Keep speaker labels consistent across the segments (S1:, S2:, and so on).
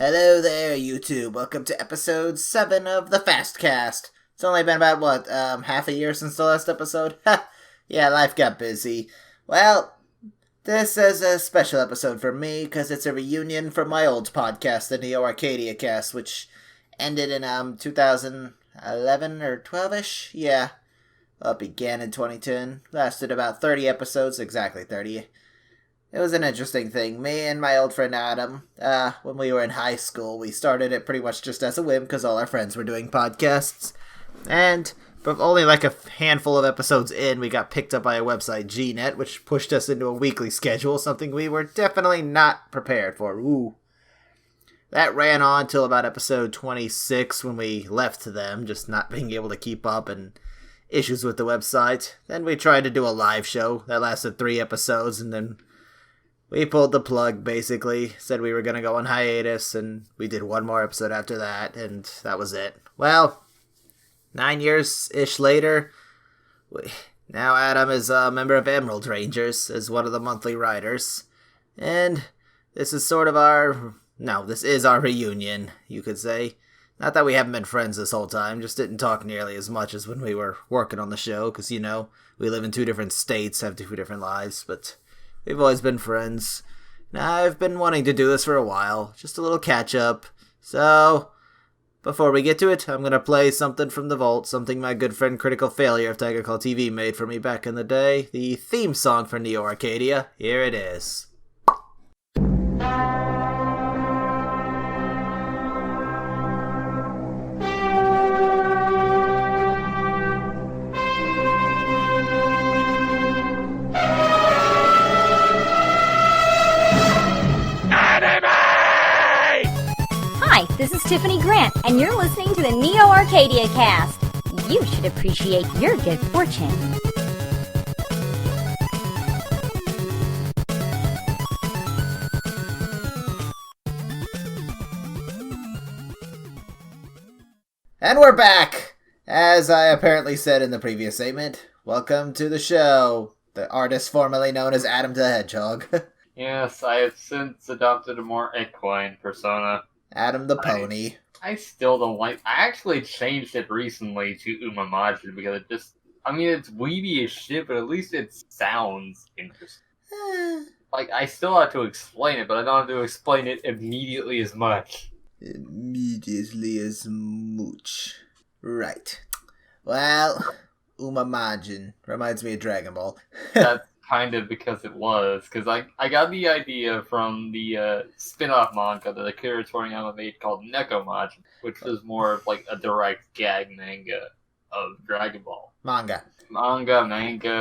S1: Hello there, YouTube. Welcome to episode 7 of the Fastcast. It's only been about, half a year since the last episode? Yeah, life got busy. Well, this is a special episode for me, because it's a reunion from my old podcast, the Neo Arcadia cast, which ended in, 2011 or 12-ish? Yeah. Well, it began in 2010. Lasted about 30 episodes, exactly 30. It was an interesting thing. Me and my old friend Adam, when we were in high school, we started it pretty much just as a whim because all our friends were doing podcasts. And from only like a handful of episodes in, we got picked up by a website, Gnet, which pushed us into a weekly schedule, something we were definitely not prepared for. Ooh. That ran on till about episode 26 when we left them, just not being able to keep up and issues with the website. Then we tried to do a live show that lasted 3 episodes, and then we pulled the plug, basically. Said we were going to go on hiatus, and we did one more episode after that, and that was it. Well, 9 years-ish later, now Adam is a member of Emerald Rangers as one of the monthly writers. And this is sort of this is our reunion, you could say. Not that we haven't been friends this whole time, just didn't talk nearly as much as when we were working on the show, because, we live in 2 different states, have 2 different lives, but we've always been friends. Now, I've been wanting to do this for a while. Just a little catch-up. So, before we get to it, I'm going to play something from the vault, something my good friend Critical Failure of Tiger Call TV made for me back in the day. The theme song for Neo Arcadia. Here it is.
S2: Hi, this is Tiffany Grant, and you're listening to the Neo Arcadia cast. You should appreciate your good fortune.
S1: And we're back! As I apparently said in the previous statement, welcome to the show. The artist formerly known as Adam the Hedgehog.
S3: Yes, I have since adopted a more equine persona.
S1: Adam the Pony.
S3: I still don't like... I actually changed it recently to Umamajin because it's weeby as shit, but at least it sounds interesting. I still have to explain it, but I don't have to explain it immediately as much.
S1: Immediately as much. Right. Well, Umamajin reminds me of Dragon Ball.
S3: That's kind of because it was, because I got the idea from the spin-off manga that Akira Toriyama made called Nekomajin, which was more of like a direct gag manga of Dragon Ball.
S1: Manga,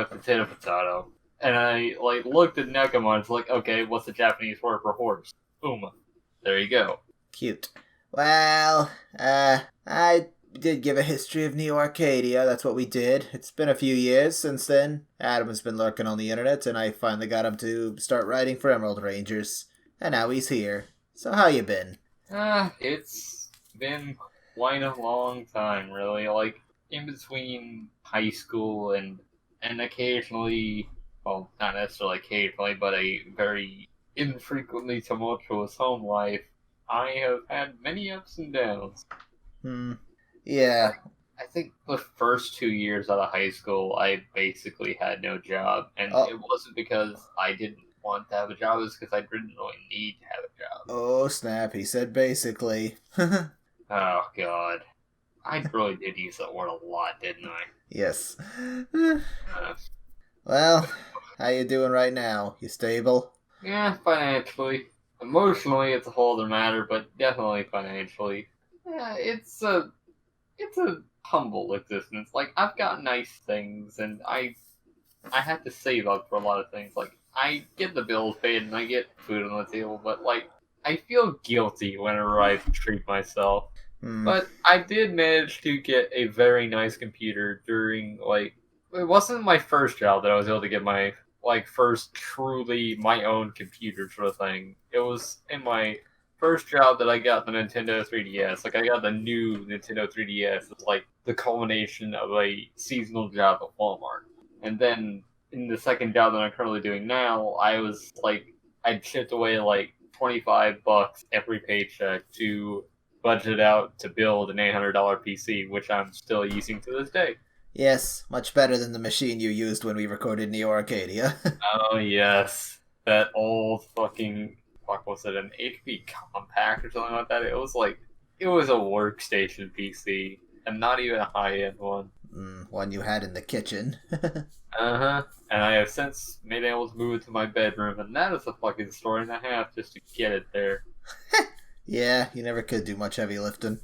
S3: potato. And I looked at Nekomajin, okay, what's the Japanese word for horse? Uma. There you go.
S1: Cute. Well, I did give a history of Neo Arcadia. That's what we did. It's been a few years since then. Adam has been lurking on the internet, and I finally got him to start writing for Emerald Rangers. And now he's here. So how you been?
S3: It's been quite a long time, really. In between high school and occasionally, well, not necessarily occasionally, but a very infrequently tumultuous home life, I have had many ups and downs.
S1: Yeah.
S3: I think the first 2 years out of high school, I basically had no job. And it wasn't because I didn't want to have a job, it was because I didn't really need to have a job.
S1: Oh, snap. He said basically.
S3: Oh, God. I really did use that word a lot, didn't I?
S1: Yes. Well, how you doing right now? You stable?
S3: Yeah, financially. Emotionally, it's a whole other matter, but definitely financially. Yeah, it's a humble existence. I've got nice things, and I have to save up for a lot of things. I get the bills paid, and I get food on the table, but, I feel guilty whenever I treat myself. But I did manage to get a very nice computer during, it wasn't my first job that I was able to get my, first truly my own computer sort of thing. It was in my first job that I got the Nintendo 3DS. I got the new Nintendo 3DS. It's the culmination of a seasonal job at Walmart. And then in the second job that I'm currently doing now, I was I'd chipped away $25 every paycheck to budget out to build an $800 PC, which I'm still using to this day.
S1: Yes, much better than the machine you used when we recorded Neo Arcadia.
S3: Oh, yes. That old fucking, fuck, was it an HP Compact or something like that? It was a workstation PC, and not even a high-end one.
S1: One you had in the kitchen.
S3: Uh-huh. And I have since been able to move it to my bedroom, and that is a fucking story and a half just to get it there.
S1: Yeah, you never could do much heavy lifting.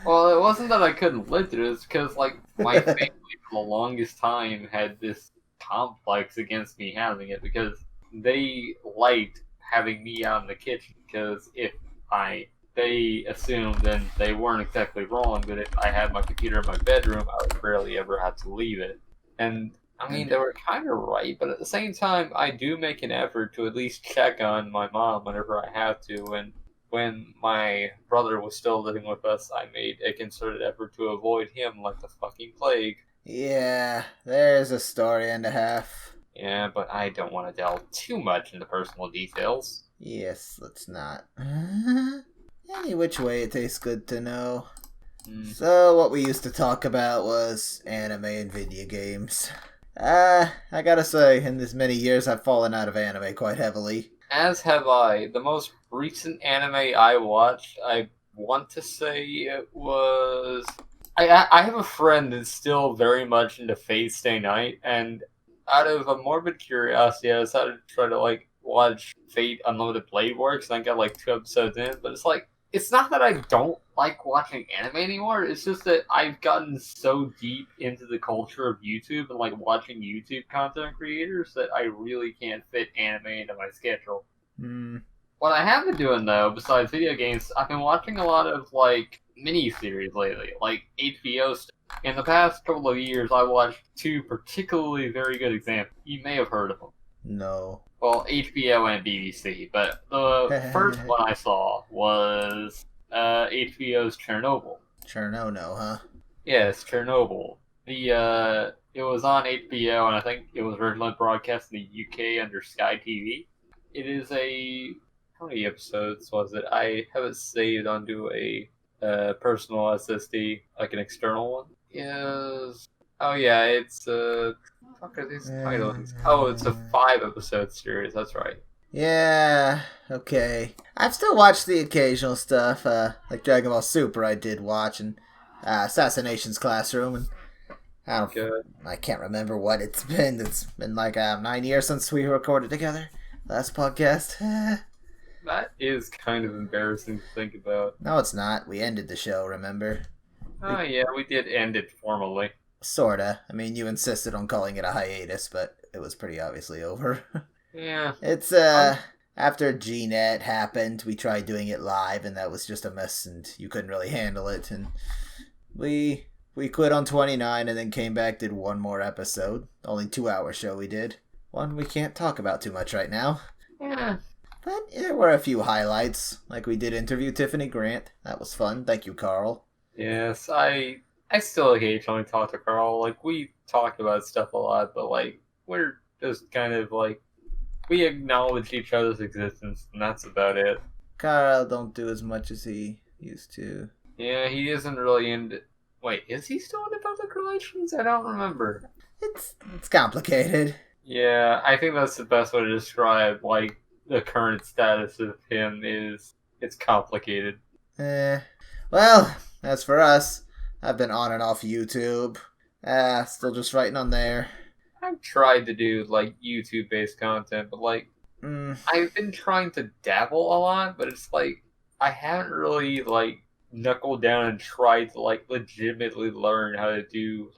S3: Well, it wasn't that I couldn't lift it, it's because, my family for the longest time had this complex against me having it, because they liked having me out in the kitchen, because they assumed, and they weren't exactly wrong, that if I had my computer in my bedroom, I would rarely ever have to leave it. And, I mean, they were kind of right, but at the same time, I do make an effort to at least check on my mom whenever I have to, and when my brother was still living with us, I made a concerted effort to avoid him like the fucking plague.
S1: Yeah, there's a story and a half.
S3: Yeah, but I don't want to delve too much into personal details.
S1: Yes, let's not. Any which way, it tastes good to know. So, what we used to talk about was anime and video games. I gotta say, in this many years, I've fallen out of anime quite heavily.
S3: As have I. The most recent anime I watched, I want to say it was... I have a friend that's still very much into Fate Stay Night, and out of a morbid curiosity, I decided to try to, watch Fate Unlimited Blade Works, and I got, 2 episodes in, but it's not that I don't like watching anime anymore, it's just that I've gotten so deep into the culture of YouTube and, watching YouTube content creators that I really can't fit anime into my schedule. What I have been doing, though, besides video games, I've been watching a lot of, mini-series lately, like HBO stuff. In the past couple of years, I watched 2 particularly very good examples. You may have heard of them.
S1: No.
S3: Well, HBO and BBC, but the first one I saw was HBO's Chernobyl.
S1: Chernobyl, huh?
S3: Yes, Chernobyl. It was on HBO, and I think it was originally broadcast in the UK under Sky TV. It is how many episodes was it? I have it saved onto a personal SSD, like an external one. Oh yeah, it's fuck are these titles? Oh, it's a 5-episode series. That's right.
S1: Yeah. Okay. I've still watched the occasional stuff, like Dragon Ball Super. I did watch, and Assassination's Classroom, and I can't remember what it's been. It's been 9 years since we recorded together. Last podcast.
S3: That is kind of embarrassing to think about.
S1: No, it's not. We ended the show, remember?
S3: Oh, yeah, we did end it formally.
S1: Sorta. I mean, you insisted on calling it a hiatus, but it was pretty obviously over.
S3: Yeah.
S1: It's, after GNet happened, we tried doing it live, and that was just a mess, and you couldn't really handle it, and we quit on 29, and then came back, did one more episode. Only 2-hour show we did. One we can't talk about too much right now.
S3: Yeah.
S1: But there were a few highlights, like we did interview Tiffany Grant. That was fun. Thank you, Carl.
S3: Yes, I still occasionally talk to Carl. We talk about stuff a lot, but we're just kind of we acknowledge each other's existence, and that's about it.
S1: Carl don't do as much as he used to.
S3: Yeah, he isn't really into... Wait, is he still into public relations? I don't remember.
S1: It's complicated.
S3: Yeah, I think that's the best way to describe, the current status of him is... It's complicated.
S1: Well, as for us, I've been on and off YouTube. Still just writing on there.
S3: I've tried to do, YouTube-based content, but, I've been trying to dabble a lot, but it's, I haven't really, knuckled down and tried to, legitimately learn how to do,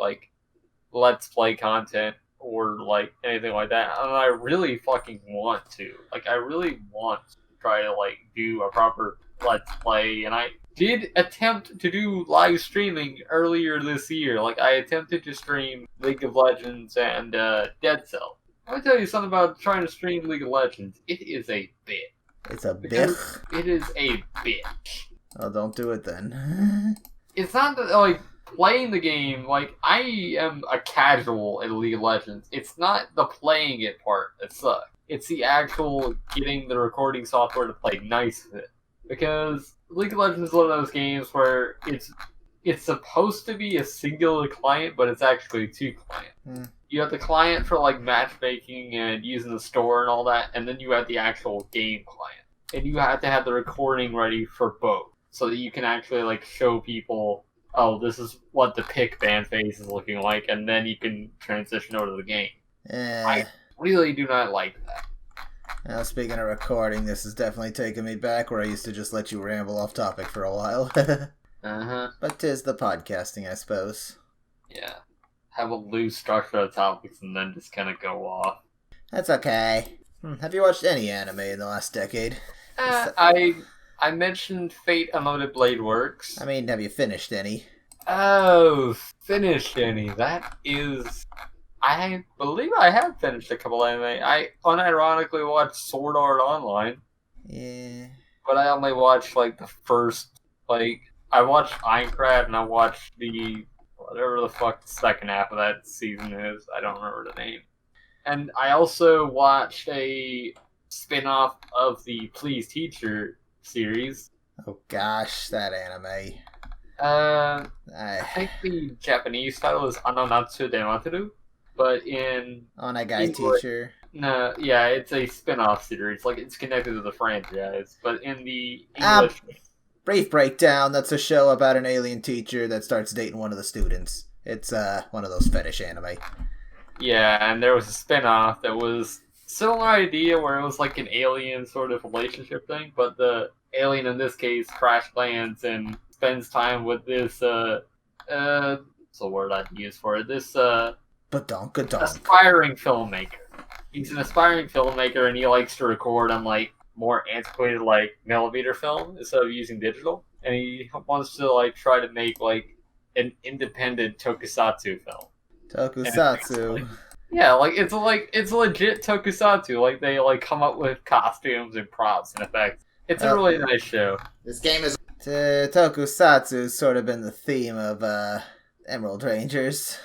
S3: Let's Play content or, anything like that. And I really fucking want to. I really want to try to, do a proper Let's Play, and I did attempt to do live streaming earlier this year. I attempted to stream League of Legends and Dead Cell. Let me tell you something about trying to stream League of Legends. It is a bit.
S1: It's a bitch?
S3: It is a bitch.
S1: Oh, don't do it then.
S3: It's not that, playing the game, I am a casual in League of Legends. It's not the playing it part that sucks. It's the actual getting the recording software to play nice with it. Because League of Legends is one of those games where it's supposed to be a singular client, but it's actually two clients. You have the client for like matchmaking and using the store and all that, and then you have the actual game client. And you have to have the recording ready for both, so that you can actually like show people, oh, this is what the pick band phase is looking like, and then you can transition over to the game. I really do not like that.
S1: Now, speaking of recording, this is definitely taking me back where I used to just let you ramble off topic for a while. But 'tis the podcasting, I suppose.
S3: Yeah. Have a loose structure of topics and then just kind of go off.
S1: That's okay. Have you watched any anime in the last decade?
S3: I mentioned Fate Unlimited Blade Works.
S1: I mean, have you finished any?
S3: Oh, finished any. That is... I believe I have finished a couple anime. I unironically watched Sword Art Online.
S1: Yeah.
S3: But I only watched, like, the first, like... I watched Aincrad and I watched the... whatever the fuck the second half of that season is. I don't remember the name. And I also watched a spin-off of the Please Teacher series.
S1: Oh gosh, that anime.
S3: I think the Japanese title is Anonatsu de Materu, but in
S1: Onagai
S3: English,
S1: Teacher.
S3: No, yeah, it's a spin-off series. Like, it's connected to the franchise, but in the English...
S1: Brief breakdown, that's a show about an alien teacher that starts dating one of the students. It's one of those fetish anime.
S3: Yeah, and there was a spin-off that was similar idea where it was like an alien sort of relationship thing, but the alien in this case crash lands and spends time with this what's the word I'd use for it? This aspiring filmmaker. He's an aspiring filmmaker and he likes to record on like more antiquated like millimeter film instead of using digital. And he wants to like try to make like an independent tokusatsu film.
S1: Tokusatsu.
S3: Yeah, like it's legit tokusatsu. Like they like come up with costumes and props and effects. It's a really nice show.
S1: This game is Tokusatsu's sort of been the theme of Emerald Rangers.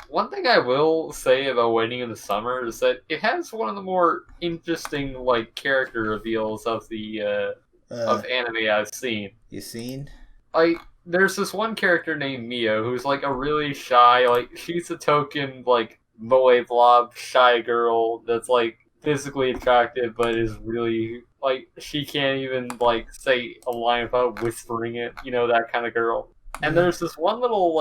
S3: One thing I will say about Waiting in the Summer is that it has one of the more interesting like character reveals of the of anime I've seen.
S1: You seen?
S3: Like, there's this one character named Mio who's like a really shy, like she's a token like moe blob shy girl that's like physically attractive but is really like she can't even like say a line without whispering it, you know, that kind of girl. And there's this one little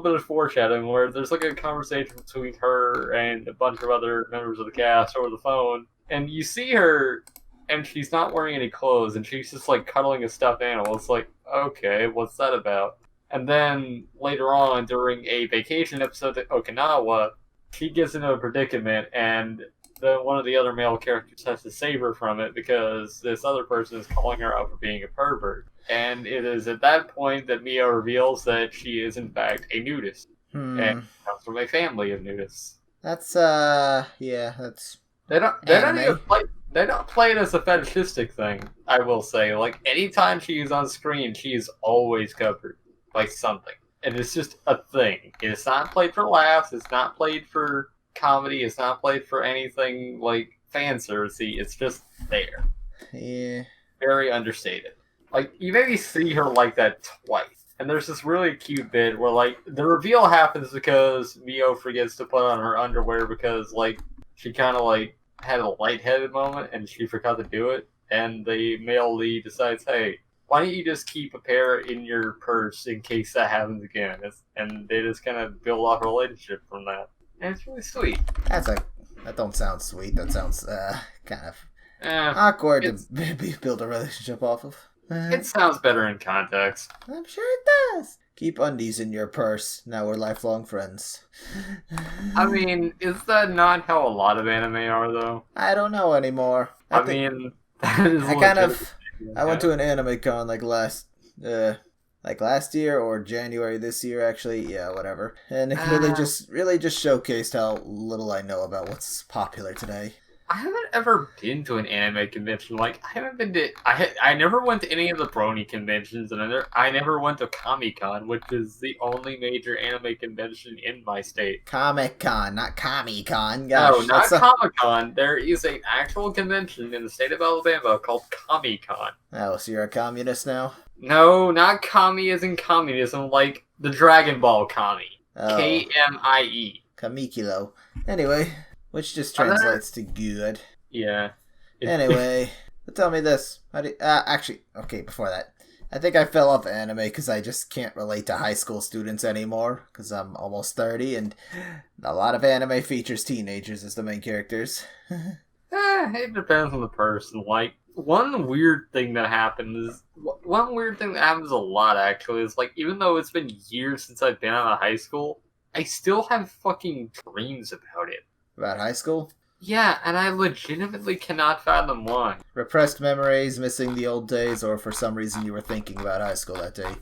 S3: bit of foreshadowing where there's like a conversation between her and a bunch of other members of the cast over the phone, and you see her and she's not wearing any clothes and she's just like cuddling a stuffed animal. It's like, okay, what's that about? And then later on during a vacation episode at Okinawa, she gets into a predicament and one of the other male characters has to save her from it because this other person is calling her out for being a pervert. And it is at that point that Mio reveals that she is in fact a nudist. And comes from a family of nudists.
S1: That's that's
S3: They don't play it as a fetishistic thing, I will say. Like anytime she's on screen, she's always covered by something. And it's just a thing. It's not played for laughs, it's not played for comedy, it's not played for anything like fan servicey, it's just there.
S1: Yeah.
S3: Very understated. Like, you maybe see her like that twice. And there's this really cute bit where, like, the reveal happens because Mio forgets to put on her underwear because, like, she kind of, like, had a lightheaded moment and she forgot to do it. And the male lead decides, hey, why don't you just keep a pair in your purse in case that happens again? And they just kind of build off a relationship from that. And it's really sweet.
S1: That don't sound sweet. That sounds kind of awkward to build a relationship off of.
S3: It sounds better in context.
S1: I'm sure it does. Keep undies in your purse. Now we're lifelong friends.
S3: I mean, is that not how a lot of anime are, though?
S1: I don't know anymore.
S3: I mean,
S1: I went to an anime con like last year or January this year, actually. Yeah, whatever. And it really just showcased how little I know about what's popular today.
S3: I haven't ever been to an anime convention. Like, I haven't been to. I never went to any of the Brony conventions, and I never went to Comic-Con, which is the only major anime convention in my state.
S1: Comic-Con, not Comic-Con.
S3: No,
S1: Gosh,
S3: not Comic-Con. There is an actual convention in the state of Alabama called Comic-Con.
S1: Oh, so you're a communist now?
S3: No, not commie as in communism, like the Dragon Ball commie.
S1: Oh.
S3: K-M-I-E.
S1: Kamikilo. Anyway, which just translates to good.
S3: Yeah.
S1: Anyway, tell me this. How do actually, okay, before that. I think I fell off anime because I just can't relate to high school students anymore because I'm almost 30 and a lot of anime features teenagers as the main characters.
S3: It depends on the person. Like, one weird thing that happens a lot, actually, is, like, even though it's been years since I've been out of high school, I still have fucking dreams about it.
S1: About high school?
S3: Yeah, and I legitimately cannot fathom why.
S1: Repressed memories, missing the old days, or for some reason you were thinking about high school that day?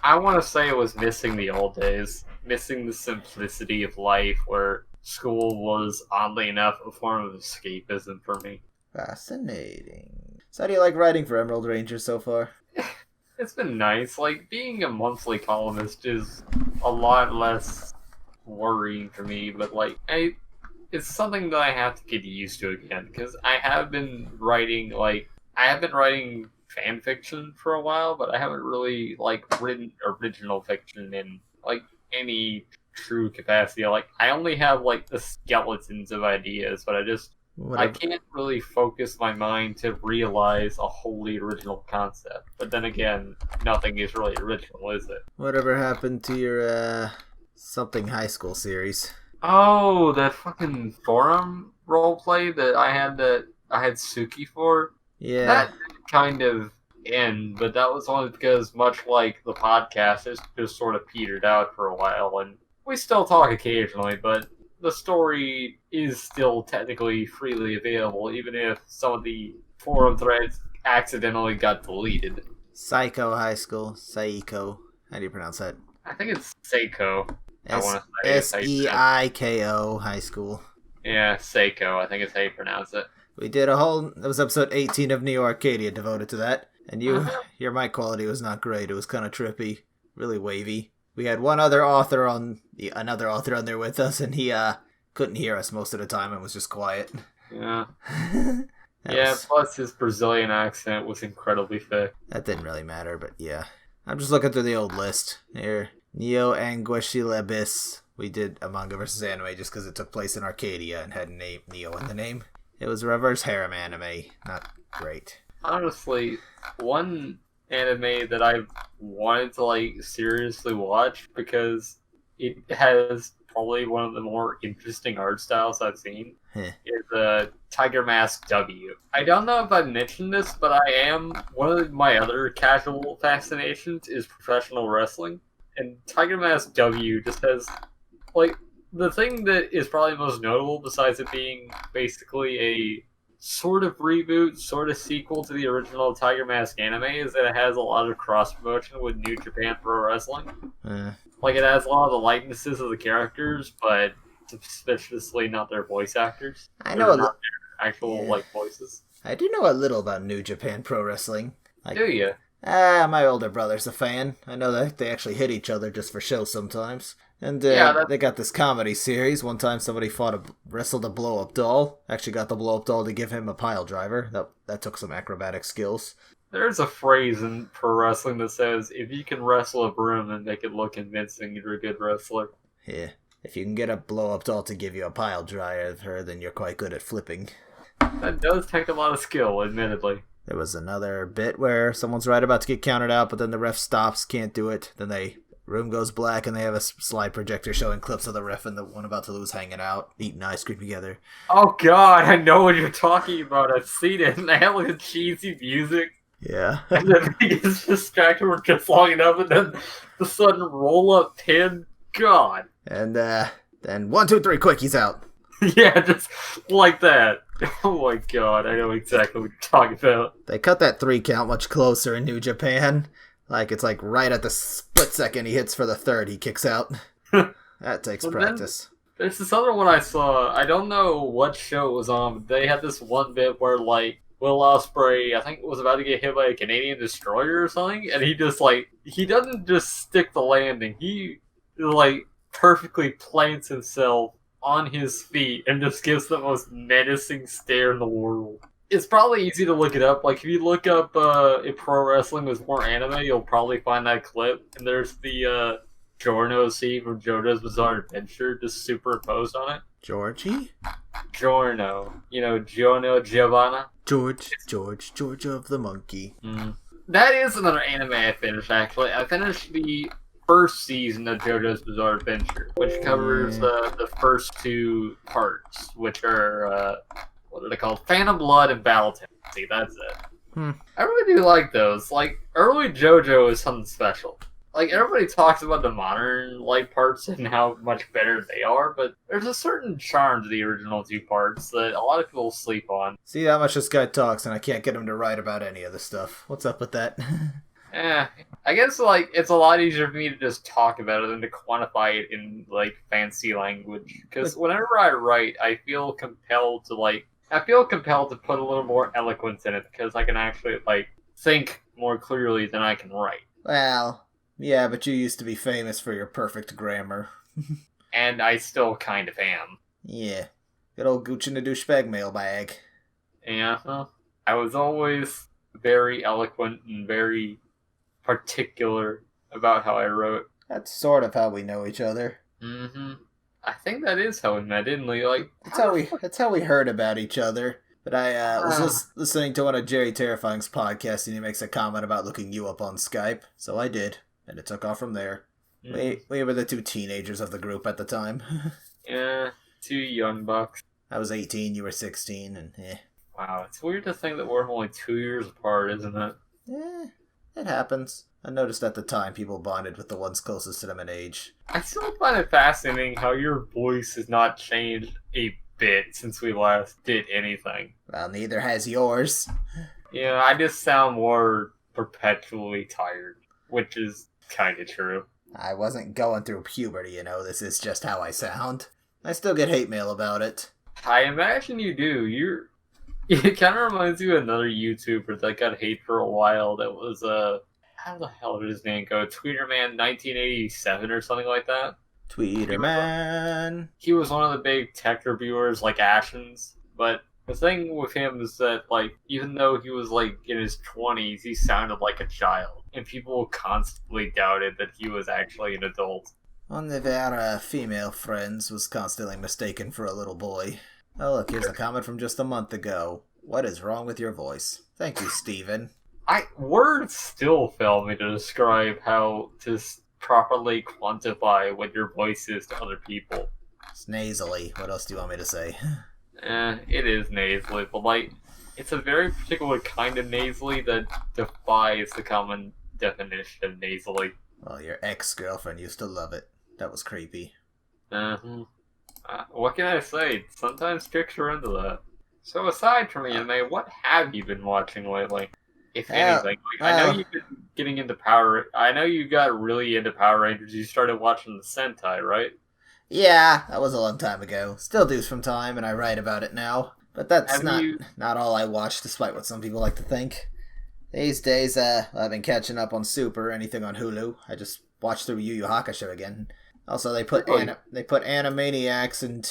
S3: I want to say it was missing the old days. Missing the simplicity of life where school was, oddly enough, a form of escapism for me.
S1: Fascinating. So how do you like writing for Emerald Ranger so far?
S3: It's been nice. Like, being a monthly columnist is a lot less worrying for me, but, like, it's something that I have to get used to again, because I have been writing fan fiction for a while, but I haven't really, like, written original fiction in, like, any true capacity. Like, I only have, like, the skeletons of ideas, but I can't really focus my mind to realize a wholly original concept. But then again, nothing is really original, is it?
S1: Whatever happened to your, something high school series?
S3: Oh, that fucking forum roleplay that I had Suki for?
S1: Yeah.
S3: That did kind of end, but that was only because, much like the podcast, it just sort of petered out for a while, and we still talk occasionally, but the story is still technically freely available, even if some of the forum threads accidentally got deleted.
S1: Psycho High School. Saiko. How do you pronounce that?
S3: I think it's Seiko.
S1: Seiko High School.
S3: Yeah, Seiko. I think it's how you pronounce it.
S1: We did it was episode 18 of Neo Arcadia devoted to that. And your mic quality was not great. It was kind of trippy. Really wavy. We had another author on there with us, and he couldn't hear us most of the time and was just quiet.
S3: Yeah. Plus his Brazilian accent was incredibly thick.
S1: That didn't really matter, but yeah. I'm just looking through the old list. Here, Neo Anguishilabis. We did a manga versus anime just because it took place in Arcadia and had Neo in the name. It was a reverse harem anime. Not great.
S3: Honestly, one anime that I've wanted to, like, seriously watch because it has probably one of the more interesting art styles I've seen is Tiger Mask W. I don't know if I've mentioned this, but one of my other casual fascinations is professional wrestling. And Tiger Mask W just has, like, the thing that is probably most notable, besides it being basically a sort of reboot, sort of sequel to the original Tiger Mask anime, is that it has a lot of cross-promotion with New Japan Pro Wrestling. Like, it has a lot of the likenesses of the characters, but suspiciously not their voice actors.
S1: I know
S3: not their actual, like, voices.
S1: I do know a little about New Japan Pro Wrestling. Like,
S3: do you?
S1: My older brother's a fan. I know that they actually hit each other just for show sometimes. And they got this comedy series. One time somebody wrestled a blow-up doll. Actually got the blow-up doll to give him a pile driver. That took some acrobatic skills.
S3: There's a phrase in pro wrestling that says, if you can wrestle a broom and make it look convincing, you're a good wrestler.
S1: Yeah. If you can get a blow-up doll to give you a pile driver, then you're quite good at flipping.
S3: That does take a lot of skill, admittedly.
S1: There was another bit where someone's right about to get counted out, but then the ref stops, can't do it. Then room goes black, and they have a slide projector showing clips of the ref and the one about to lose hanging out, eating ice cream together.
S3: Oh god, I know what you're talking about. I've seen it, and they have like the cheesy music.
S1: Yeah.
S3: And then he gets distracted for just long enough, and then the sudden roll-up pin. God.
S1: And then 1, 2, 3, quick, he's out.
S3: Yeah, just like that. Oh my god, I know exactly what you're talking about.
S1: They cut that 3 count much closer in New Japan. Like, it's like right at the split second he hits for the third, he kicks out. That takes practice.
S3: There's this other one I saw. I don't know what show it was on, but they had this one bit where, like, Will Ospreay, I think, was about to get hit by a Canadian destroyer or something, and he just, like, he doesn't just stick the landing. He, like, perfectly plants himself on his feet and just gives the most menacing stare in the world. It's probably easy to look it up. Like, if you look up if pro wrestling was more anime, you'll probably find that clip. And there's the Giorno scene from JoJo's Bizarre Adventure just superimposed on it.
S1: Georgie?
S3: Giorno. You know, Giorno Giovanna?
S1: George of the Monkey.
S3: Mm. That is another anime I finished, actually. I finished the first season of JoJo's Bizarre Adventure, which covers the first two parts, which are, what are they called? Phantom Blood and Battle Tendency. That's it. I really do like those. Like, early JoJo is something special. Like, everybody talks about the modern, like, parts and how much better they are, but there's a certain charm to the original two parts that a lot of people sleep on.
S1: See how much this guy talks, and I can't get him to write about any of this stuff. What's up with that?
S3: I guess, like, it's a lot easier for me to just talk about it than to quantify it in, like, fancy language. Because whenever I write, I feel compelled to put a little more eloquence in it, because I can actually, like, think more clearly than I can write.
S1: Well, yeah, but you used to be famous for your perfect grammar.
S3: And I still kind of am.
S1: Yeah. Good old Gooch in the douchebag mailbag.
S3: Yeah, well, I was always very eloquent and very particular about how I wrote.
S1: That's sort of how we know each other.
S3: Mm-hmm. I think that is how we met, didn't we? Like,
S1: that's how we heard about each other. But I was listening to one of Jerry Terrifying's podcasts, and he makes a comment about looking you up on Skype. So I did, and it took off from there. We were the two teenagers of the group at the time.
S3: Yeah, two young bucks.
S1: I was 18, you were 16, and
S3: Wow, it's weird to think that we're only 2 years apart, isn't it?
S1: It happens. I noticed at the time people bonded with the ones closest to them in age.
S3: I still find it fascinating how your voice has not changed a bit since we last did anything.
S1: Well, neither has yours.
S3: Yeah, I just sound more perpetually tired, which is kind of true.
S1: I wasn't going through puberty, you know. This is just how I sound. I still get hate mail about it. I
S3: imagine you do. It kind of reminds you of another YouTuber that got hate for a while. That was, how the hell did his name go? Tweeterman 1987 or something like that?
S1: Tweeterman.
S3: He was one of the big tech reviewers like Ashens. But the thing with him is that, like, even though he was, like, in his 20s, he sounded like a child. And people constantly doubted that he was actually an adult.
S1: One of our female friends was constantly mistaken for a little boy. Oh, look, here's a comment from just a month ago. What is wrong with your voice? Thank you, Steven.
S3: Words still fail me to describe how to properly quantify what your voice is to other people.
S1: It's nasally. What else do you want me to say?
S3: It is nasally, but, like, it's a very particular kind of nasally that defies the common definition of nasally.
S1: Well, your ex-girlfriend used to love it. That was creepy.
S3: What can I say? Sometimes chicks are into that. So aside from anime, what have you been watching lately? If anything. I know you've been getting into I know you got really into Power Rangers. You started watching the Sentai, right?
S1: Yeah, that was a long time ago. Still do from time, and I write about it now. But that's not all I watch, despite what some people like to think. These days, I've been catching up on Super, anything on Hulu. I just watched through Yu Yu Hakusho again. Also, they put Animaniacs and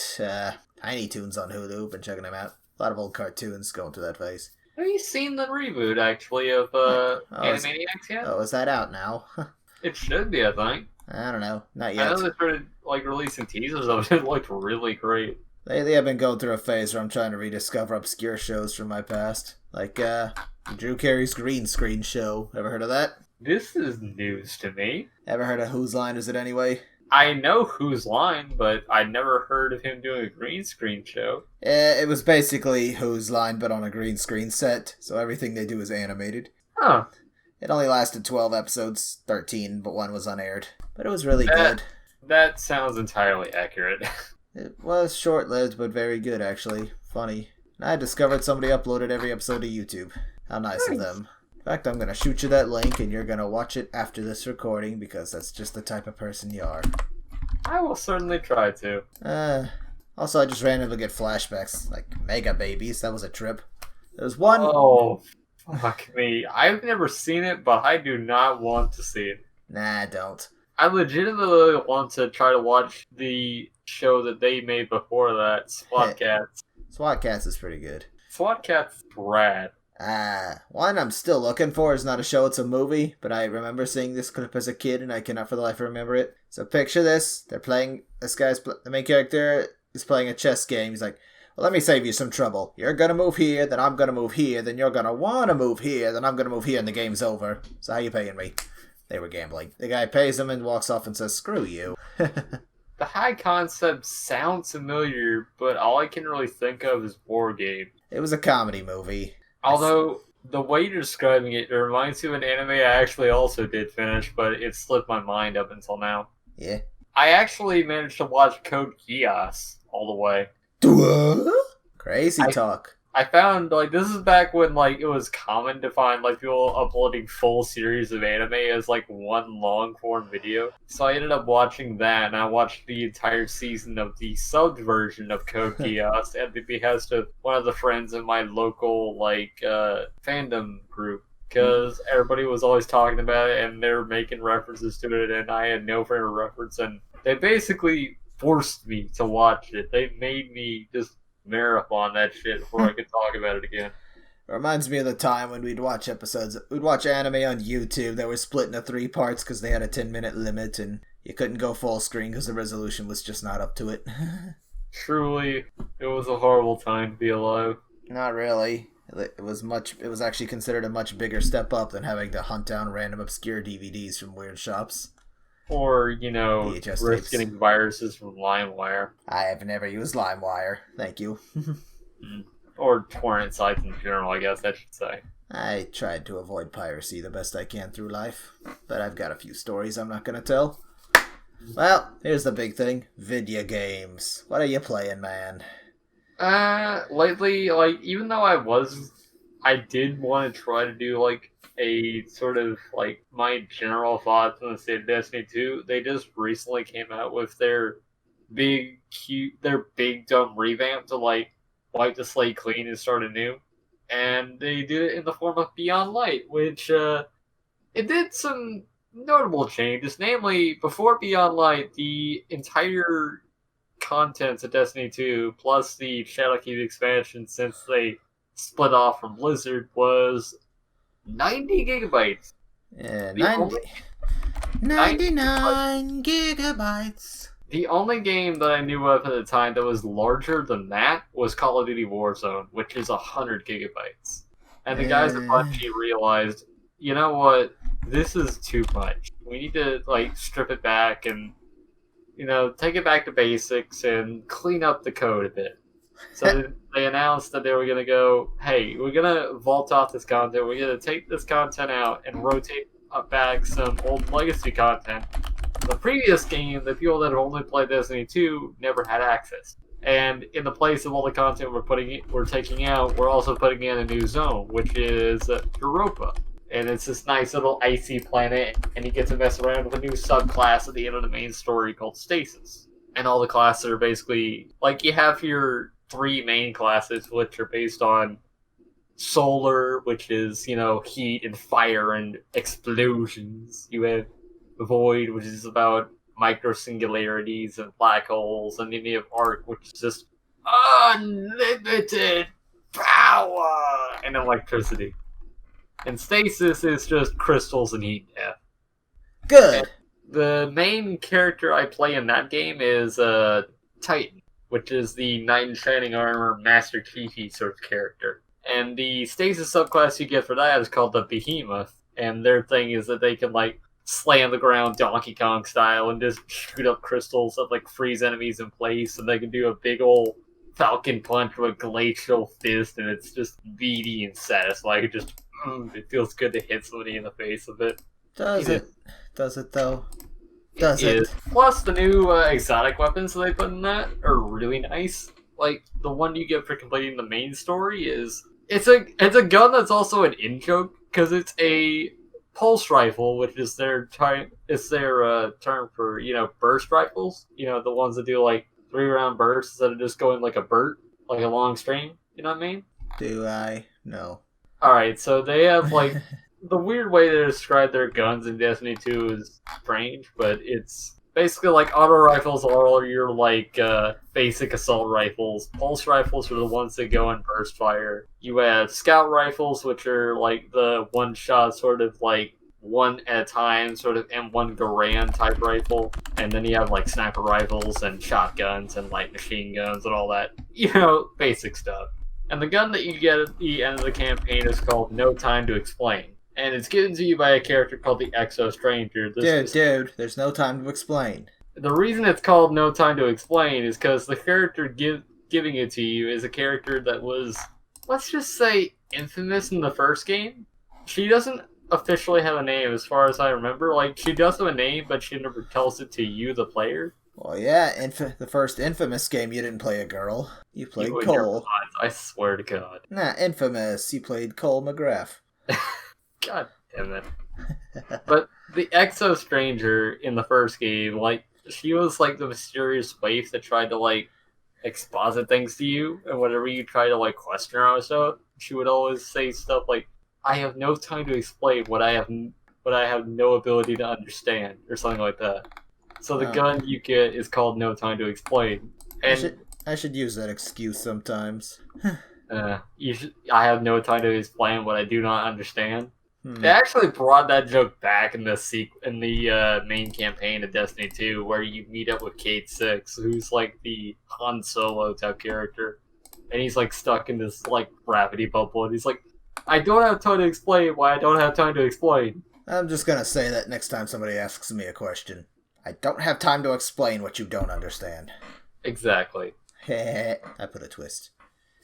S1: Tiny Toons on Hulu. Been checking them out. A lot of old cartoons going through that phase.
S3: Have you seen the reboot, actually, of Animaniacs yet?
S1: Oh, is that out now?
S3: It should be, I think.
S1: I don't know. Not yet.
S3: I know they started, like, releasing teasers of it. It looked really great.
S1: They have been going through a phase where I'm trying to rediscover obscure shows from my past. Like, Drew Carey's green screen show. Ever heard of that?
S3: This is news to me.
S1: Ever heard of Whose Line Is It Anyway?
S3: I know Whose Line, but I never heard of him doing a green screen show.
S1: It was basically Whose Line, but on a green screen set, so everything they do is animated.
S3: Huh.
S1: It only lasted 12 episodes, 13, but one was unaired. But it was really good.
S3: That sounds entirely accurate.
S1: It was short-lived, but very good, actually. Funny. And I discovered somebody uploaded every episode to YouTube. How nice of them. In fact, I'm going to shoot you that link, and you're going to watch it after this recording, because that's just the type of person you are.
S3: I will certainly try to.
S1: Also, I just randomly get flashbacks, like Mega Babies. That was a trip. There was one.
S3: Oh, fuck me. I've never seen it, but I do not want to see it.
S1: Nah, don't.
S3: I legitimately want to try to watch the show that they made before that, SWAT Cats.
S1: SWAT Cats is pretty good.
S3: SWAT Cats is rad.
S1: One I'm still looking for is not a show, it's a movie, but I remember seeing this clip as a kid and I cannot for the life remember it. So picture this, the main character is playing a chess game. He's like, well, let me save you some trouble. You're gonna move here, then I'm gonna move here, then you're gonna wanna move here, then I'm gonna move here and the game's over. So how you paying me? They were gambling. The guy pays him and walks off and says, screw you.
S3: The high concept sounds familiar, but all I can really think of is War Game.
S1: It was a comedy movie.
S3: Although, the way you're describing it reminds me of an anime I actually also did finish, but it slipped my mind up until now.
S1: Yeah.
S3: I actually managed to watch Code Geass all the way.
S1: Crazy talk.
S3: I found, this is back when, it was common to find, people uploading full series of anime as, one long-form video. So I ended up watching that, and I watched the entire season of the subbed version of Code Geass at the behest of one of the friends in my local, fandom group. Because everybody was always talking about it, and they were making references to it, and I had no frame of reference, and they basically forced me to watch it. They made me just marathon that shit before I could talk about it again.
S1: It reminds me of the time when we'd watch anime on YouTube that were split into 3 parts because they had a 10-minute limit and you couldn't go full screen because the resolution was just not up to it.
S3: Truly, it was a horrible time to be alive.
S1: Not really. It was actually considered a much bigger step up than having to hunt down random obscure DVDs from weird shops.
S3: Or,
S1: VHS
S3: risk
S1: tapes.
S3: getting viruses from LimeWire.
S1: I have never used LimeWire. Thank you.
S3: Or torrent sites in general, I guess I should say.
S1: I tried to avoid piracy the best I can through life, but I've got a few stories I'm not going to tell. Well, here's the big thing. Video games. What are you playing, man?
S3: Lately, even though I did want to try to do, a sort of, my general thoughts on the state of Destiny 2, they just recently came out with their big dumb revamp to, wipe the slate clean and start anew. And they did it in the form of Beyond Light, which, it did some notable changes. Namely, before Beyond Light, the entire contents of Destiny 2, plus the Shadowkeep expansion since they split off from Blizzard, was 90 gigabytes.
S1: Yeah, 99 gigabytes.
S3: The only game that I knew of at the time that was larger than that was Call of Duty Warzone, which is 100 gigabytes. And the guys at Bungie realized, you know what, this is too much. We need to, strip it back and, take it back to basics and clean up the code a bit. So they announced that they were going to go, hey, we're going to vault off this content. We're going to take this content out and rotate back some old legacy content. The previous game, the people that have only played Destiny 2 never had access. And in the place of all the content we're taking out, we're also putting in a new zone, which is Europa. And it's this nice little icy planet, and you get to mess around with a new subclass at the end of the main story called Stasis. And all the classes are basically, you have your 3 main classes, which are based on solar, which is, heat and fire and explosions. You have Void, which is about micro-singularities and black holes, and then you have Arc, which is just unlimited power and electricity. And Stasis is just crystals and heat death.
S1: Good.
S3: And the main character I play in that game is Titan, which is the Knight in Shining Armor Master Chief sort of character. And the Stasis subclass you get for that is called the Behemoth. And their thing is that they can, slay on the ground Donkey Kong style and just shoot up crystals that, freeze enemies in place. And they can do a big ol' Falcon Punch with a glacial fist, and it's just beady and satisfying. It feels good to hit somebody in the face with it.
S1: Does it? Does it, though? Does it?
S3: Plus, the new exotic weapons that they put in that are really nice. The one you get for completing the main story is... It's a gun that's also an in-joke, because it's a pulse rifle, which is their term for, burst rifles. The ones that do like 3-round bursts instead of just going like a burt, like a long stream. You know what I mean?
S1: Do I? No.
S3: Alright, so they have like the weird way to describe their guns in Destiny 2 is strange, but it's basically like auto rifles are all your like basic assault rifles. Pulse rifles are the ones that go in burst fire. You have scout rifles, which are like the one shot sort of like one at a time sort of M1 Garand type rifle, and then you have like sniper rifles and shotguns and light machine guns and all that, basic stuff. And the gun that you get at the end of the campaign is called No Time to Explain. And it's given to you by a character called the Exo Stranger.
S1: Dude, there's no time to explain.
S3: The reason it's called No Time to Explain is because the character giving it to you is a character that was, let's just say, infamous in the first game. She doesn't officially have a name as far as I remember. Like, she does have a name, but she never tells it to you, the player.
S1: Well, yeah, the first Infamous game you didn't play a girl. You played Cole.
S3: I swear to God.
S1: Nah, Infamous. You played Cole McGrath.
S3: God damn it. But the Exo Stranger in the first game, like, she was like the mysterious waif that tried to like exposit things to you, and whenever you try to like question her or so, she would always say stuff like, I have no time to explain what I have no ability to understand, or something like that. So the gun you get is called No Time to Explain. And
S1: I should use that excuse sometimes.
S3: I have no time to explain what I do not understand. They actually brought that joke back in the main campaign of Destiny 2, where you meet up with Kate 6, who's like the Han Solo type character, and he's like stuck in this like gravity bubble, and he's like, I don't have time to explain why I don't have time to explain.
S1: I'm just gonna say that next time somebody asks me a question. I don't have time to explain what you don't understand.
S3: Exactly.
S1: I put a twist.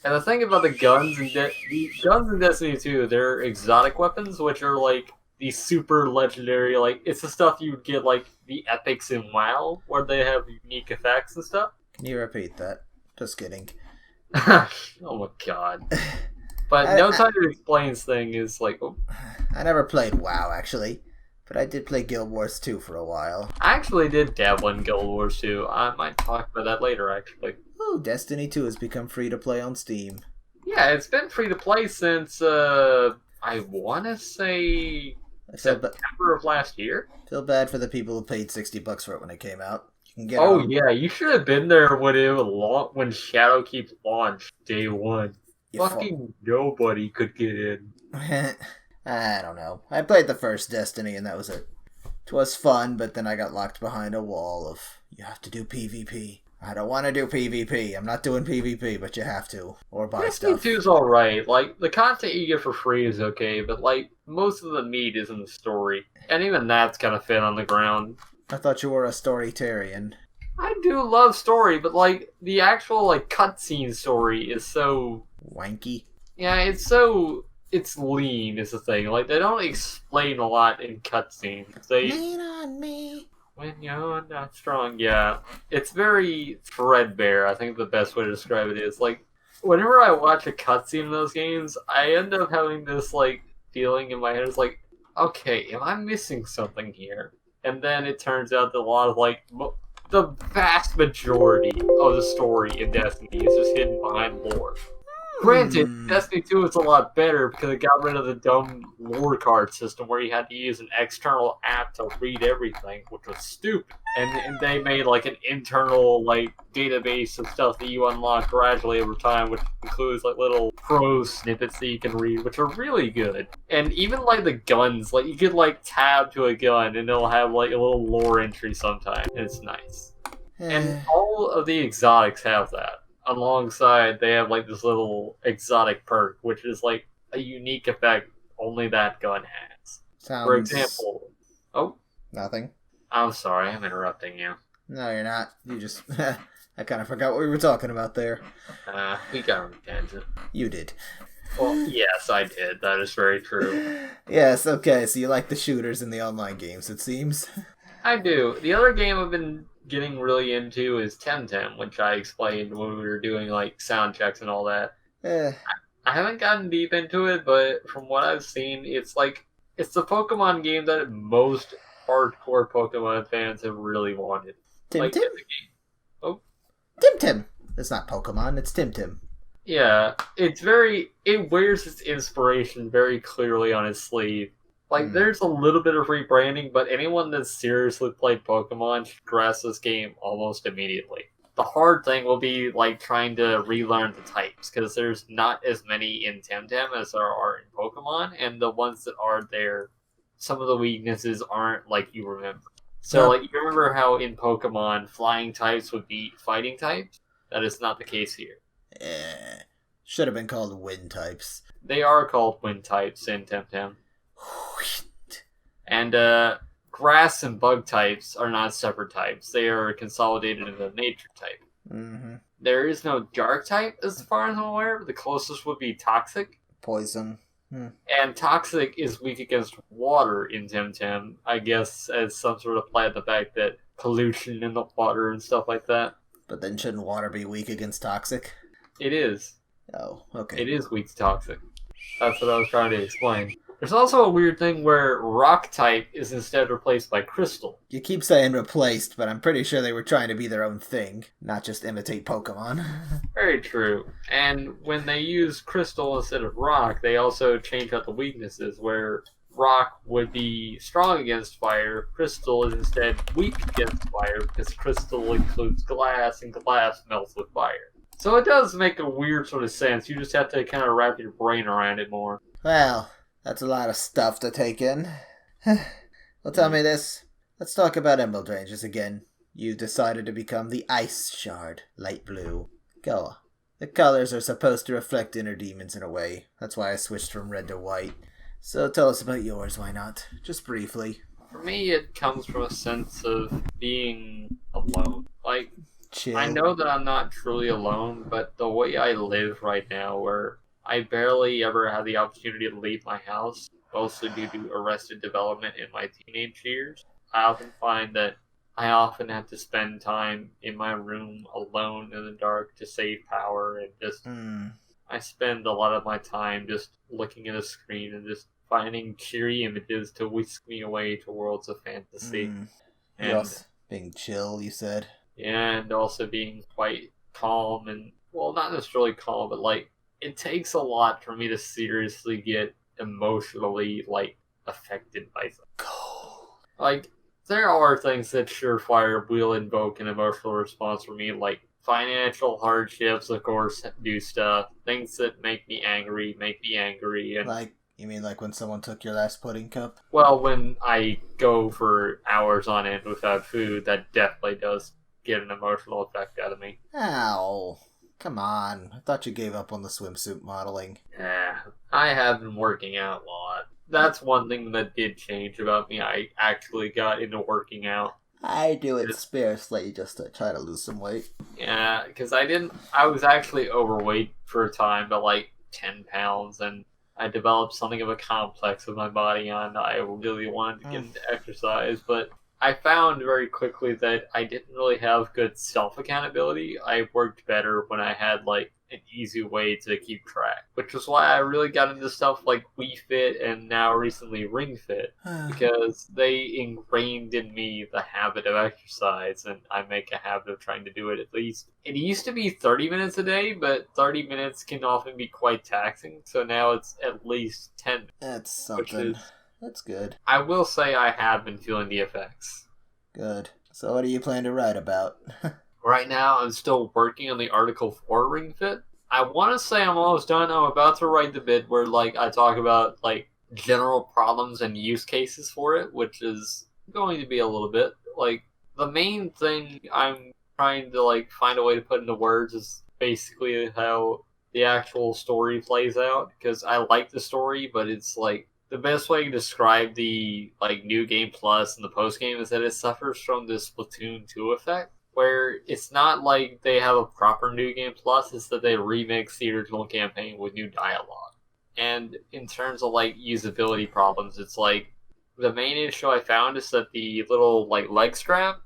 S3: And the thing about the guns in Destiny 2, they're exotic weapons, which are like the super legendary, like, it's the stuff you would get like the epics in WoW, where they have unique effects and stuff.
S1: Can you repeat that? Just kidding.
S3: Oh my god. But No Time to Explain's thing is like... Oh.
S1: I never played WoW, actually. But I did play Guild Wars 2 for a while.
S3: I actually did dabble in Guild Wars 2. I might talk about that later, actually.
S1: Ooh, Destiny 2 has become free to play on Steam.
S3: Yeah, it's been free to play since, I want to say September of last year.
S1: Feel bad for the people who paid $60 for it when it came out. You can get it
S3: yeah, you should have been there when when Shadowkeep launched day one. Fucking nobody could get in.
S1: I don't know. I played the first Destiny and that was it. It was fun, but then I got locked behind a wall of, you have to do PvP. I don't want to do PvP. I'm not doing PvP, but you have to. Or buy stuff.
S3: Destiny 2's alright. Like, the content you get for free is okay, but, like, most of the meat is in the story. And even that's kind of thin on the ground.
S1: I thought you were a storytarian.
S3: I do love story, but, like, the actual, like, cutscene story is so...
S1: wanky?
S3: Yeah, it's lean is the thing. Like, they don't explain a lot in cutscenes.
S1: Lean on me.
S3: When you're not strong, yeah. It's very threadbare, I think the best way to describe it is. Like, whenever I watch a cutscene in those games, I end up having this, like, feeling in my head. It's like, okay, am I missing something here? And then it turns out that a lot of, like, the vast majority of the story in Destiny is just hidden behind lore. Granted, Destiny 2 is a lot better because it got rid of the dumb lore card system where you had to use an external app to read everything, which was stupid. And they made like an internal like database of stuff that you unlock gradually over time, which includes like little prose snippets that you can read, which are really good. And even like the guns, like you could like tab to a gun and it'll have like a little lore entry sometimes, and it's nice. And all of the exotics have that. Alongside, they have like this little exotic perk, which is like a unique effect only that gun has. For example... Oh?
S1: Nothing.
S3: I'm sorry, I'm interrupting you.
S1: No, you're not. You just... I kind of forgot what we were talking about there.
S3: We got on a tangent.
S1: You did.
S3: Well, yes, I did. That is very true.
S1: Yes, okay, so you like the shooters in the online games, it seems.
S3: I do. The other game I've been getting really into is Temtem, which I explained when we were doing like sound checks and all that. I haven't gotten deep into it, but from what I've seen, it's like It's the Pokemon game that most hardcore Pokemon fans have really wanted.
S1: Tim Tim?
S3: Oh.
S1: Tim Tim! It's not Pokemon, it's Tim Tim.
S3: Yeah, it wears its inspiration very clearly on its sleeve. Like, there's a little bit of rebranding, but anyone that's seriously played Pokemon should grasp this game almost immediately. The hard thing will be, like, trying to relearn the types, because there's not as many in Temtem as there are in Pokemon, and the ones that are there, some of the weaknesses aren't like you remember. So, like, you remember how in Pokemon, flying types would be fighting types? That is not the case here.
S1: Should have been called wind types.
S3: They are called wind types in Temtem. And grass and bug types are not separate types. They are consolidated into nature type.
S1: Mm-hmm.
S3: There is no dark type as far as I'm aware. The closest would be toxic.
S1: Poison.
S3: And toxic is weak against water in Temtem. I guess as some sort of play at the fact that pollution in the water and stuff like that.
S1: But then shouldn't water be weak against toxic?
S3: It is.
S1: Oh, okay.
S3: It is weak to toxic. That's what I was trying to explain. There's also a weird thing where rock type is instead replaced by crystal.
S1: You keep saying replaced, but I'm pretty sure they were trying to be their own thing, not just imitate Pokemon.
S3: Very true. And when they use crystal instead of rock, they also change out the weaknesses, where rock would be strong against fire, crystal is instead weak against fire, because crystal includes glass, and glass melts with fire. So it does make a weird sort of sense. You just have to kind of wrap your brain around it more.
S1: Well, that's a lot of stuff to take in. Well, tell me this. Let's talk about Emerald Rangers again. You decided to become the Ice Shard, light blue. Go. The colors are supposed to reflect inner demons in a way. That's why I switched from red to white. So tell us about yours, why not? Just briefly.
S3: For me, it comes from a sense of being alone. Like,
S1: Chill.
S3: I know that I'm not truly alone, but the way I live right now, where I barely ever have the opportunity to leave my house, mostly due to arrested development in my teenage years, I often find that I often have to spend time in my room alone in the dark to save power, and just I spend a lot of my time just looking at a screen and just finding cheery images to whisk me away to worlds of fantasy. And
S1: Yes. Being chill, you said?
S3: And also being quite calm and, well, not necessarily calm, but like, it takes a lot for me to seriously get emotionally, like, affected by something. Like, there are things that surefire will invoke an emotional response from me, like financial hardships, of course, do stuff. Things that make me angry. And,
S1: Like, you mean like when someone took your last pudding cup?
S3: well, when I go for hours on end without food, that definitely does get an emotional effect out of me.
S1: Ow. Come on. I thought you gave up on the swimsuit modeling.
S3: I have been working out a lot. That's one thing that did change about me. I actually got into working out.
S1: I do it sparingly just to try to lose some weight.
S3: Yeah, because I was actually overweight for a time, but like 10 pounds, and I developed something of a complex with my body, and I really wanted to get into exercise, but I found very quickly that I didn't really have good self-accountability. I worked better when I had, like, an easy way to keep track, which is why I really got into stuff like Wii Fit and now recently Ring Fit, because they ingrained in me the habit of exercise, and I make a habit of trying to do it at least. It used to be 30 minutes a day, but 30 minutes can often be quite taxing, so now it's at least 10 minutes.
S1: That's something. That's good.
S3: I will say I have been feeling the effects.
S1: Good. So what do you plan to write about?
S3: Right now, I'm still working on the Article 4 Ring Fit. I want to say I'm almost done. I'm about to write the bit where, like, I talk about, like, general problems and use cases for it, which is going to be a little bit. Like, the main thing I'm trying to, like, find a way to put into words is basically how the actual story plays out, because I like the story, but it's, like, the best way to describe the, like, New Game Plus and the post-game is that it suffers from this Splatoon 2 effect, where it's not like they have a proper New Game Plus, it's that they remix the original campaign with new dialogue. And in terms of, like, usability problems, it's like, the main issue I found is that the little, like, leg strap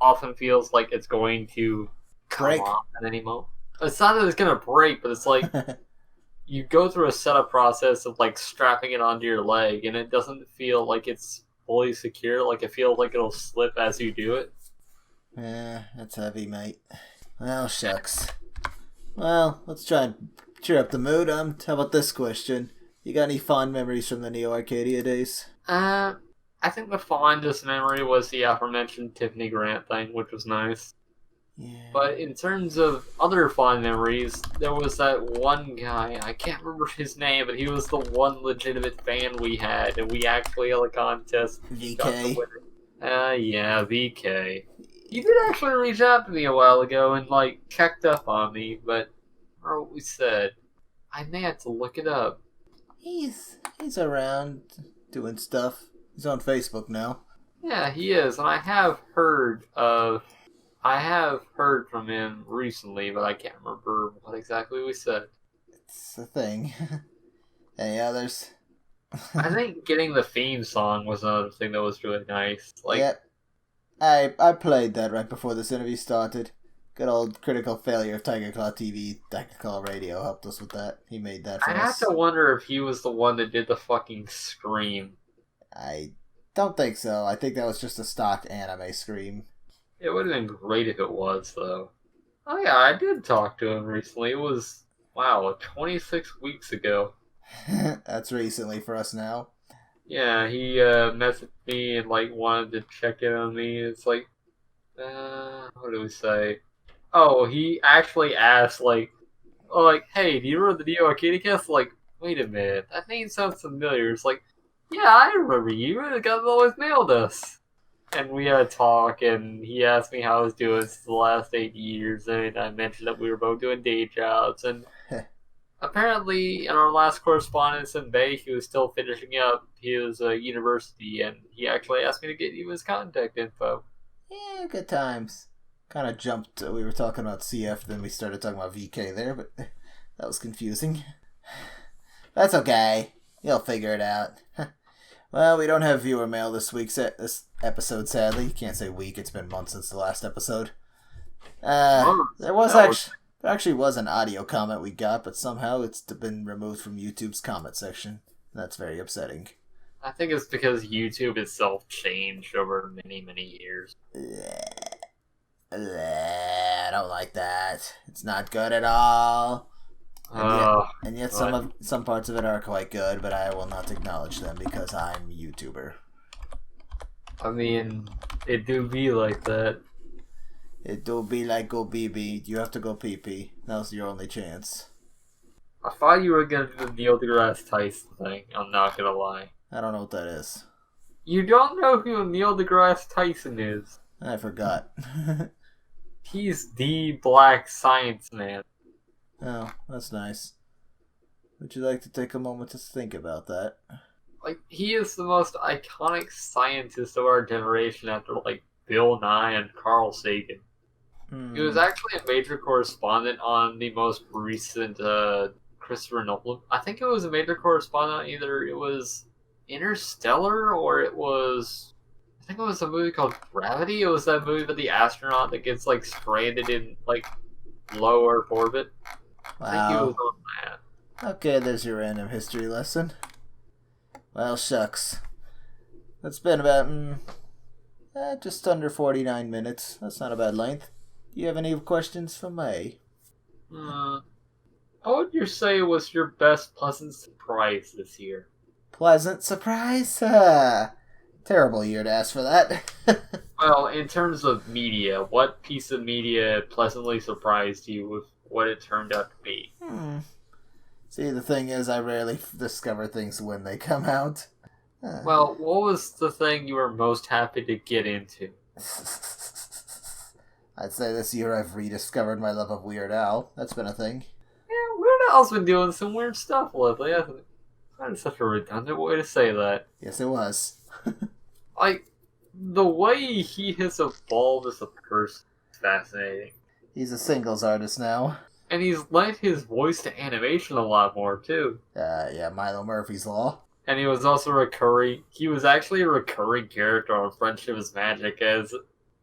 S3: often feels like it's going to come
S1: Break.
S3: off at any moment. It's not that it's going to break, but it's like, you go through a setup process of like strapping it onto your leg, and it doesn't feel like it's fully secure. Like it feels like it'll slip as you do it.
S1: Yeah, that's heavy, mate. Well, shucks. Well, let's try and cheer up the mood. How about this question? You got any fond memories from the Neo Arcadia days?
S3: I think the fondest memory was the aforementioned Tiffany Grant thing, which was nice.
S1: Yeah.
S3: But in terms of other fond memories, there was that one guy, I can't remember his name, but he was the one legitimate fan we had, and we actually held a contest.
S1: VK?
S3: Yeah, VK. He did actually reach out to me a while ago and, like, checked up on me, but I remember what we said. I may have to look it up.
S1: He's around doing stuff. He's on Facebook now.
S3: Yeah, he is, and I have heard from him recently, but I can't remember what exactly we said.
S1: It's a thing. Any others?
S3: I think getting the theme song was another thing that was really nice. Like,
S1: yep. I played that right before this interview started. Good old Critical Failure of Tiger Claw TV, Tiger Claw Radio helped us with that. He made that for
S3: I
S1: us.
S3: have to wonder if he was the one that did the fucking scream.
S1: I don't think so. I think that was just a stock anime scream.
S3: It would have been great if it was, though. Oh yeah, I did talk to him recently. It was, 26 weeks ago.
S1: That's recently for us now.
S3: Yeah, he messaged me and like wanted to check in on me. It's like, what do we say? Oh, he actually asked hey, do you remember the Neo Arcadia cast? Like, wait a minute, that name sounds familiar. It's like, yeah, I remember you. You're the guy that always mailed us. And we had a talk, and he asked me how I was doing since the last 8 years, and I mentioned that we were both doing day jobs, and apparently, in our last correspondence in Bay, he was still finishing up his university, and he actually asked me to get you his contact info.
S1: Yeah, good times. Kind of jumped. We were talking about CF, then we started talking about VK there, but that was confusing. That's okay. You'll figure it out. Well, we don't have viewer mail this episode, sadly. You can't say week. It's been months since the last episode. There actually was an audio comment we got, but somehow it's been removed from YouTube's comment section. That's very upsetting.
S3: I think it's because YouTube itself changed over many, many years.
S1: I don't like that. It's not good at all. And yet some parts of it are quite good, but I will not acknowledge them because I'm a YouTuber.
S3: I mean, it do be like that.
S1: It do be like go BB. You have to go PP. Now's your only chance.
S3: I thought you were gonna do the Neil deGrasse Tyson thing. I'm not gonna lie.
S1: I don't know what that is.
S3: You don't know who Neil deGrasse Tyson is?
S1: I forgot.
S3: He's the black science man.
S1: Oh, that's nice. Would you like to take a moment to think about that?
S3: Like, he is the most iconic scientist of our generation after, like, Bill Nye and Carl Sagan. He was actually a major correspondent on the most recent Christopher Nolan. I think it was a major correspondent on either it was Interstellar or it was... I think it was a movie called Gravity. It was that movie with the astronaut that gets, like, stranded in, like, low Earth orbit.
S1: Wow.
S3: I think he was on that.
S1: Okay, there's your random history lesson. Well, shucks. It's been about just under 49 minutes. That's not a bad length. Do you have any questions for me?
S3: What would you say was your best pleasant surprise this year?
S1: Pleasant surprise? Terrible year to ask for that.
S3: Well, in terms of media, what piece of media pleasantly surprised you with what it turned out to be?
S1: See, the thing is, I rarely discover things when they come out.
S3: Well, what was the thing you were most happy to get into?
S1: I'd say this year I've rediscovered my love of Weird Al. That's been a thing.
S3: Yeah, Weird Al's been doing some weird stuff lately. That's such a redundant way to say that.
S1: Yes, it was.
S3: Like, the way he has evolved as a person is fascinating.
S1: He's a singles artist now.
S3: And he's lent his voice to animation a lot more, too.
S1: Yeah, Milo Murphy's Law.
S3: And he was also he was actually a recurring character on Friendship is Magic, as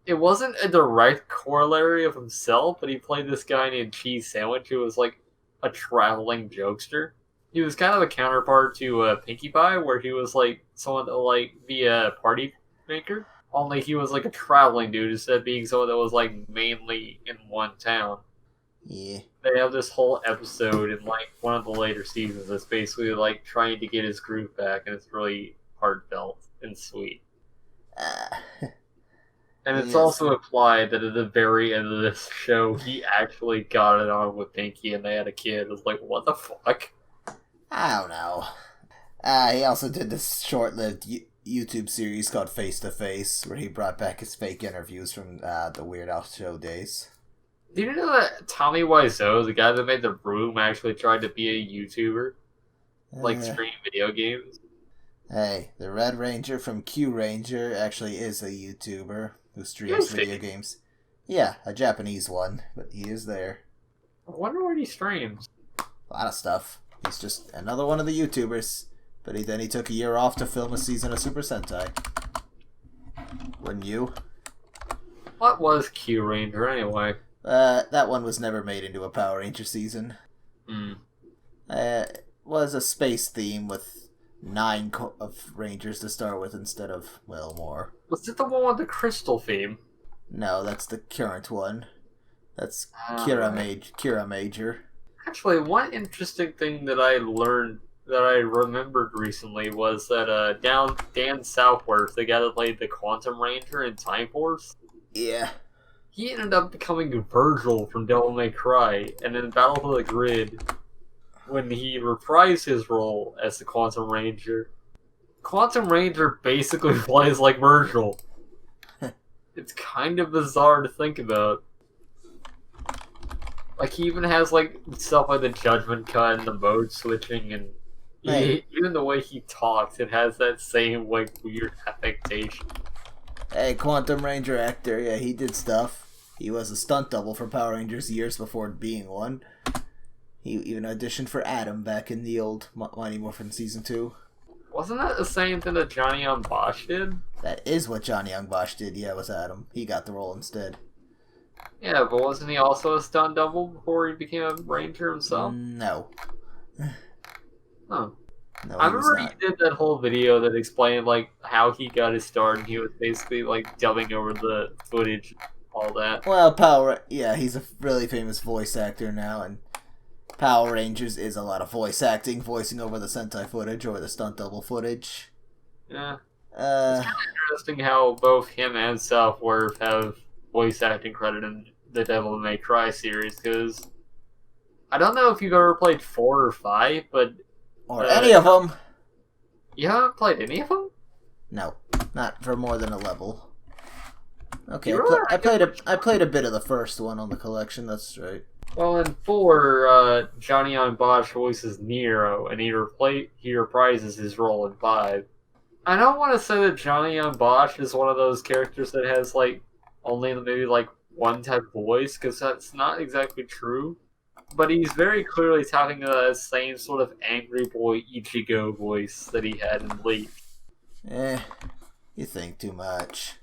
S3: it wasn't a direct corollary of himself, but he played this guy named Cheese Sandwich who was like a traveling jokester. He was kind of a counterpart to Pinkie Pie, where he was like someone that like be a party maker. Only he was like a traveling dude instead of being someone that was like mainly in one town.
S1: Yeah.
S3: They have this whole episode in like one of the later seasons that's basically like trying to get his groove back, and it's really heartfelt and sweet. And it's also implied that at the very end of this show, he actually got it on with Pinky and they had a kid. It's like, what the fuck?
S1: I don't know. He also did this short-lived YouTube series called Face to Face, where he brought back his fake interviews from the Weird Al show days.
S3: Do you know that Tommy Wiseau, the guy that made The Room, actually tried to be a YouTuber? Like, stream video games?
S1: Hey, the Red Ranger from Q Ranger actually is a YouTuber who streams video games. Yeah, a Japanese one, but he is there.
S3: I wonder what he streams.
S1: A lot of stuff. He's just another one of the YouTubers. But then he took a year off to film a season of Super Sentai. Wouldn't you?
S3: What was Q Ranger anyway?
S1: That one was never made into a Power Ranger season. It was a space theme with 9 of Rangers to start with instead of, well, more.
S3: Was it the one with the crystal theme?
S1: No, that's the current one. That's Kira Major.
S3: Actually, one interesting thing that I learned, that I remembered recently, was that Dan Southworth, the guy that played the Quantum Ranger in Time Force,
S1: yeah,
S3: he ended up becoming Virgil from Devil May Cry, and in Battle for the Grid, when he reprised his role as the Quantum Ranger basically plays like Virgil. It's kind of bizarre to think about. Like, he even has, like, stuff like the Judgment Cut and the mode switching, and even the way he talks, it has that same, like, weird affectation.
S1: Hey, Quantum Ranger actor, yeah, he did stuff. He was a stunt double for Power Rangers years before being one. He even auditioned for Adam back in the old Mighty Morphin Season 2.
S3: Wasn't that the same thing that Johnny Young Bosch did?
S1: That is what Johnny Young Bosch did, yeah, was Adam. He got the role instead.
S3: Yeah, but wasn't he also a stunt double before he became a Ranger himself?
S1: No.
S3: Huh.
S1: No,
S3: I remember he did that whole video that explained, like, how he got his start, and he was basically, like, dubbing over the footage, all that.
S1: Well, he's a really famous voice actor now, and Power Rangers is a lot of voice acting, voicing over the Sentai footage or the stunt double footage.
S3: Yeah. It's kind of interesting how both him and Southworth have voice acting credit in the Devil May Cry series, because I don't know if you've ever played 4 or 5, but...
S1: Or any of them!
S3: You haven't played any of them?
S1: No, not for more than a level. Okay,
S3: I
S1: played a bit of the first one on the collection, that's right.
S3: Well, in 4, Johnny Young Bosch voices Nero, and he reprises his role in 5. I don't want to say that Johnny Young Bosch is one of those characters that has, like, only maybe, like, one type of voice, because that's not exactly true. But he's very clearly talking the same sort of angry boy Ichigo voice that he had in Bleach.
S1: You think too much.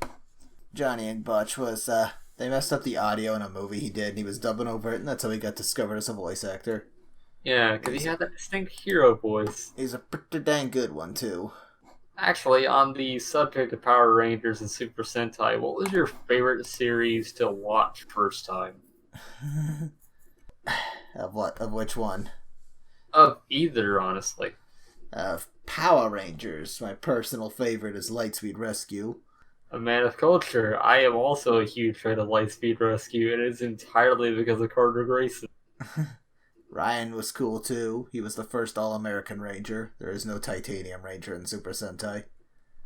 S1: Johnny Young Bosch was, they messed up the audio in a movie he did, and he was dubbing over it, and that's how he got discovered as a voice actor.
S3: Yeah, because he had that distinct hero voice.
S1: He's a pretty dang good one, too.
S3: Actually, on the subject of Power Rangers and Super Sentai, what was your favorite series to watch first time?
S1: Of what? Of which one?
S3: Of either, honestly.
S1: Of Power Rangers. My personal favorite is Lightspeed Rescue.
S3: A man of culture. I am also a huge fan of Lightspeed Rescue, and it's entirely because of Carter Grayson.
S1: Ryan was cool too. He was the first All-American Ranger. There is no Titanium Ranger in Super Sentai.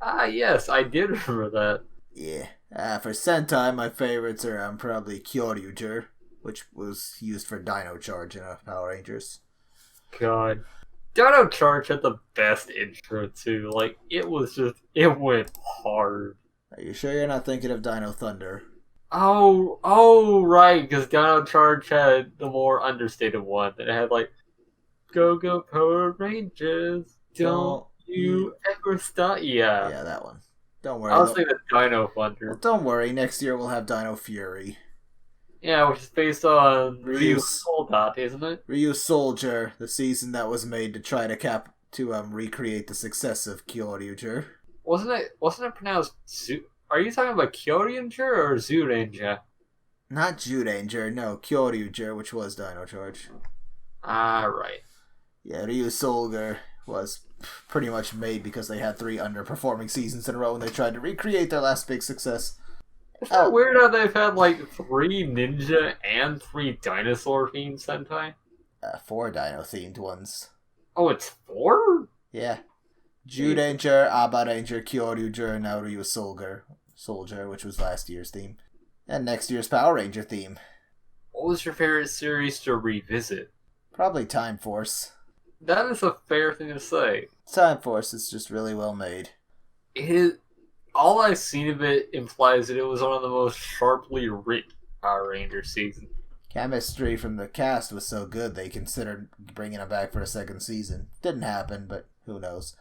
S3: Ah, yes, I did remember that.
S1: Yeah. For Sentai, my favorites are probably Kyoryuger, which was used for Dino Charge in Power Rangers.
S3: God. Dino Charge had the best intro, too. Like, it went hard.
S1: Are you sure you're not thinking of Dino Thunder?
S3: Oh, right, because Dino Charge had the more understated one. That had, like, Go Power Rangers, don't you ever stop. Yeah.
S1: Yeah, that one. Don't worry.
S3: I was thinking Dino Thunder.
S1: Well, don't worry, next year we'll have Dino Fury.
S3: Yeah, which is based on Ryu
S1: Ryu's
S3: Soldat, isn't it?
S1: Ryu Soldier, the season that was made to try to recreate the success of Kyoryuger.
S3: Wasn't it pronounced Are you talking about Kyoryuger or Zyuranger?
S1: Not Zyuranger, no, Kyoryuger, which was Dino Charge.
S3: Ah, right.
S1: Yeah, Ryu Soldier was pretty much made because they had 3 underperforming seasons in a row and they tried to recreate their last big success.
S3: Isn't that weird how they've had like 3 ninja and 3 dinosaur themed Sentai?
S1: 4 dino themed ones.
S3: Oh, it's 4?
S1: Yeah. Zyuranger, Abaranger, Kyoryuger, and now Ryu Soldier, which was last year's theme. And next year's Power Ranger theme.
S3: What was your favorite series to revisit?
S1: Probably Time Force.
S3: That is a fair thing to say.
S1: Time Force is just really well made.
S3: All I've seen of it implies that it was one of the most sharply written Power Ranger seasons.
S1: Chemistry from the cast was so good they considered bringing it back for a second season. Didn't happen, but who knows.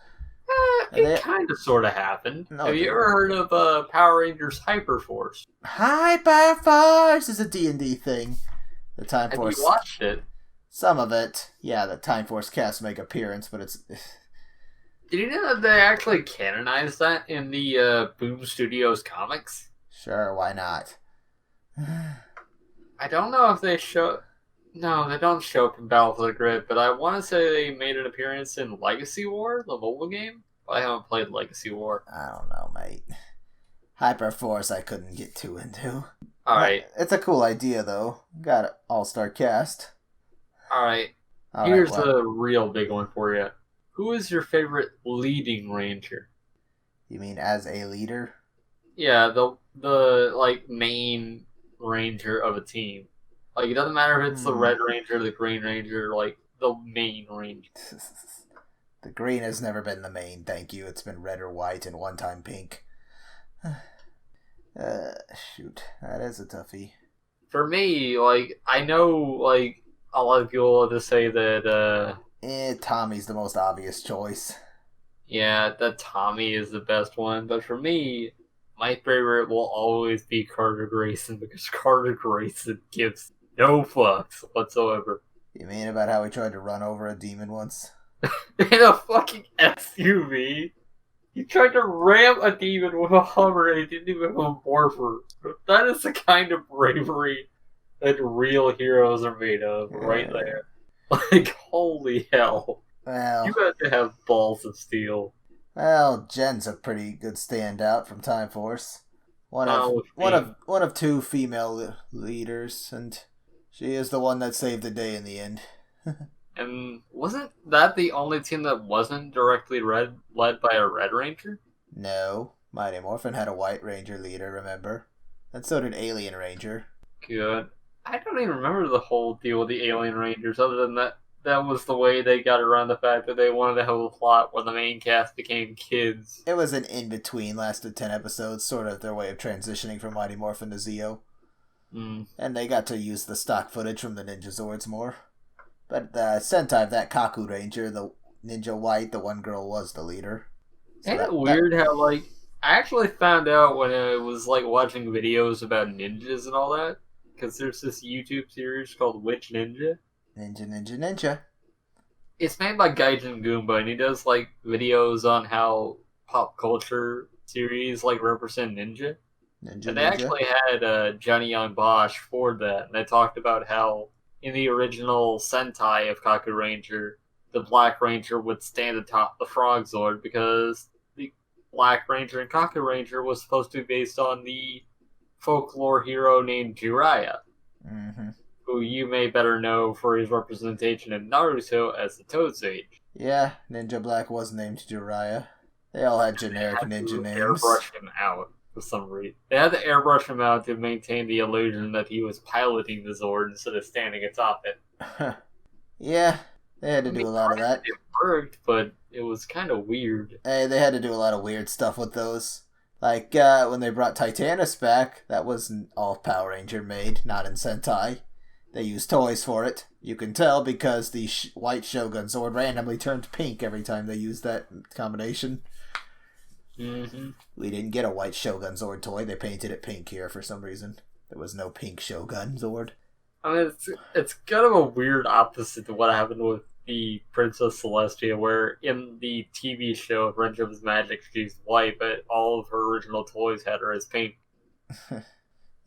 S3: It kind of sort of happened.
S1: No,
S3: Have you ever heard of Power Rangers Hyperforce?
S1: Hyperforce is a D&D thing. The Time
S3: Have
S1: Force.
S3: you watched it?
S1: Some of it. Yeah, the Time Force cast make appearance, but it's...
S3: Did you know that they actually canonized that in the Boom Studios comics?
S1: Sure, why not?
S3: I don't know if they show... No, they don't show up in Battle for the Grid, but I want to say they made an appearance in Legacy War, the mobile game. I haven't played Legacy War.
S1: I don't know, mate. Hyperforce I couldn't get too into.
S3: Alright.
S1: It's a cool idea, though. Got an all-star cast.
S3: Alright. Here's a real big one for you. Who is your favorite leading ranger?
S1: You mean as a leader?
S3: Yeah, the main ranger of a team. Like, it doesn't matter if it's the Red Ranger, the Green Ranger, like, the main ranger.
S1: The green has never been the main, thank you. It's been red or white and one time pink. Shoot. That is a toughie.
S3: For me, like, I know, like, a lot of people will just say that,
S1: Tommy's the most obvious choice.
S3: Yeah, that Tommy is the best one, but for me, my favorite will always be Carter Grayson, because Carter Grayson gives no fucks whatsoever.
S1: You mean about how he tried to run over a demon once?
S3: In a fucking SUV? He tried to ram a demon with a Hummer and he didn't even have a morpher. That is the kind of bravery that real heroes are made of, right there. Like, holy hell.
S1: Well,
S3: You got to have balls of steel.
S1: Well, Jen's a pretty good standout from Time Force. One of 2 female leaders, and she is the one that saved the day in the end.
S3: And wasn't that the only team that wasn't directly led by a Red Ranger?
S1: No, Mighty Morphin had a White Ranger leader, remember? And so did Alien Ranger.
S3: Good. I don't even remember the whole deal with the Alien Rangers, other than that was the way they got around the fact that they wanted to have a plot where the main cast became kids.
S1: It was an in-between, lasted 10 episodes, sort of their way of transitioning from Mighty Morphin to Zeo. And they got to use the stock footage from the Ninja Zords more. But Sentai, that Kaku Ranger, the Ninja White, the one girl was the leader. So
S3: Isn't it weird how, like, I actually found out when I was, like, watching videos about ninjas and all that, because there's this YouTube series called Witch Ninja.
S1: Ninja.
S3: It's made by Gaijin Goomba, and he does, like, videos on how pop culture series, like, represent ninja. And they actually had Johnny Young Bosch for that, and they talked about how in the original Sentai of Kaku Ranger, the Black Ranger would stand atop the Frog Zord because the Black Ranger in Kaku Ranger was supposed to be based on the folklore hero named Jiraiya, who you may better know for his representation in Naruto as the Toad Sage.
S1: Yeah, Ninja Black was named Jiraiya. They all had generic ninja names.
S3: Airbrush him out for some reason. They had to airbrush him out to maintain the illusion that he was piloting the Zord instead of standing atop it.
S1: Yeah, they had to do a lot of that.
S3: It worked, but it was kind of weird.
S1: Hey, they had to do a lot of weird stuff with those. Like, when they brought Titanus back, that wasn't all Power Ranger made, not in Sentai. They used toys for it. You can tell because the White Shogun Zord randomly turned pink every time they used that combination.
S3: We
S1: didn't get a White Shogun Zord toy. They painted it pink here for some reason. There was no pink Shogun Zord.
S3: I mean, it's kind of a weird opposite to what happened with the Princess Celestia, where in the TV show Friendship's Magic, she's white, but all of her original toys had her as pink.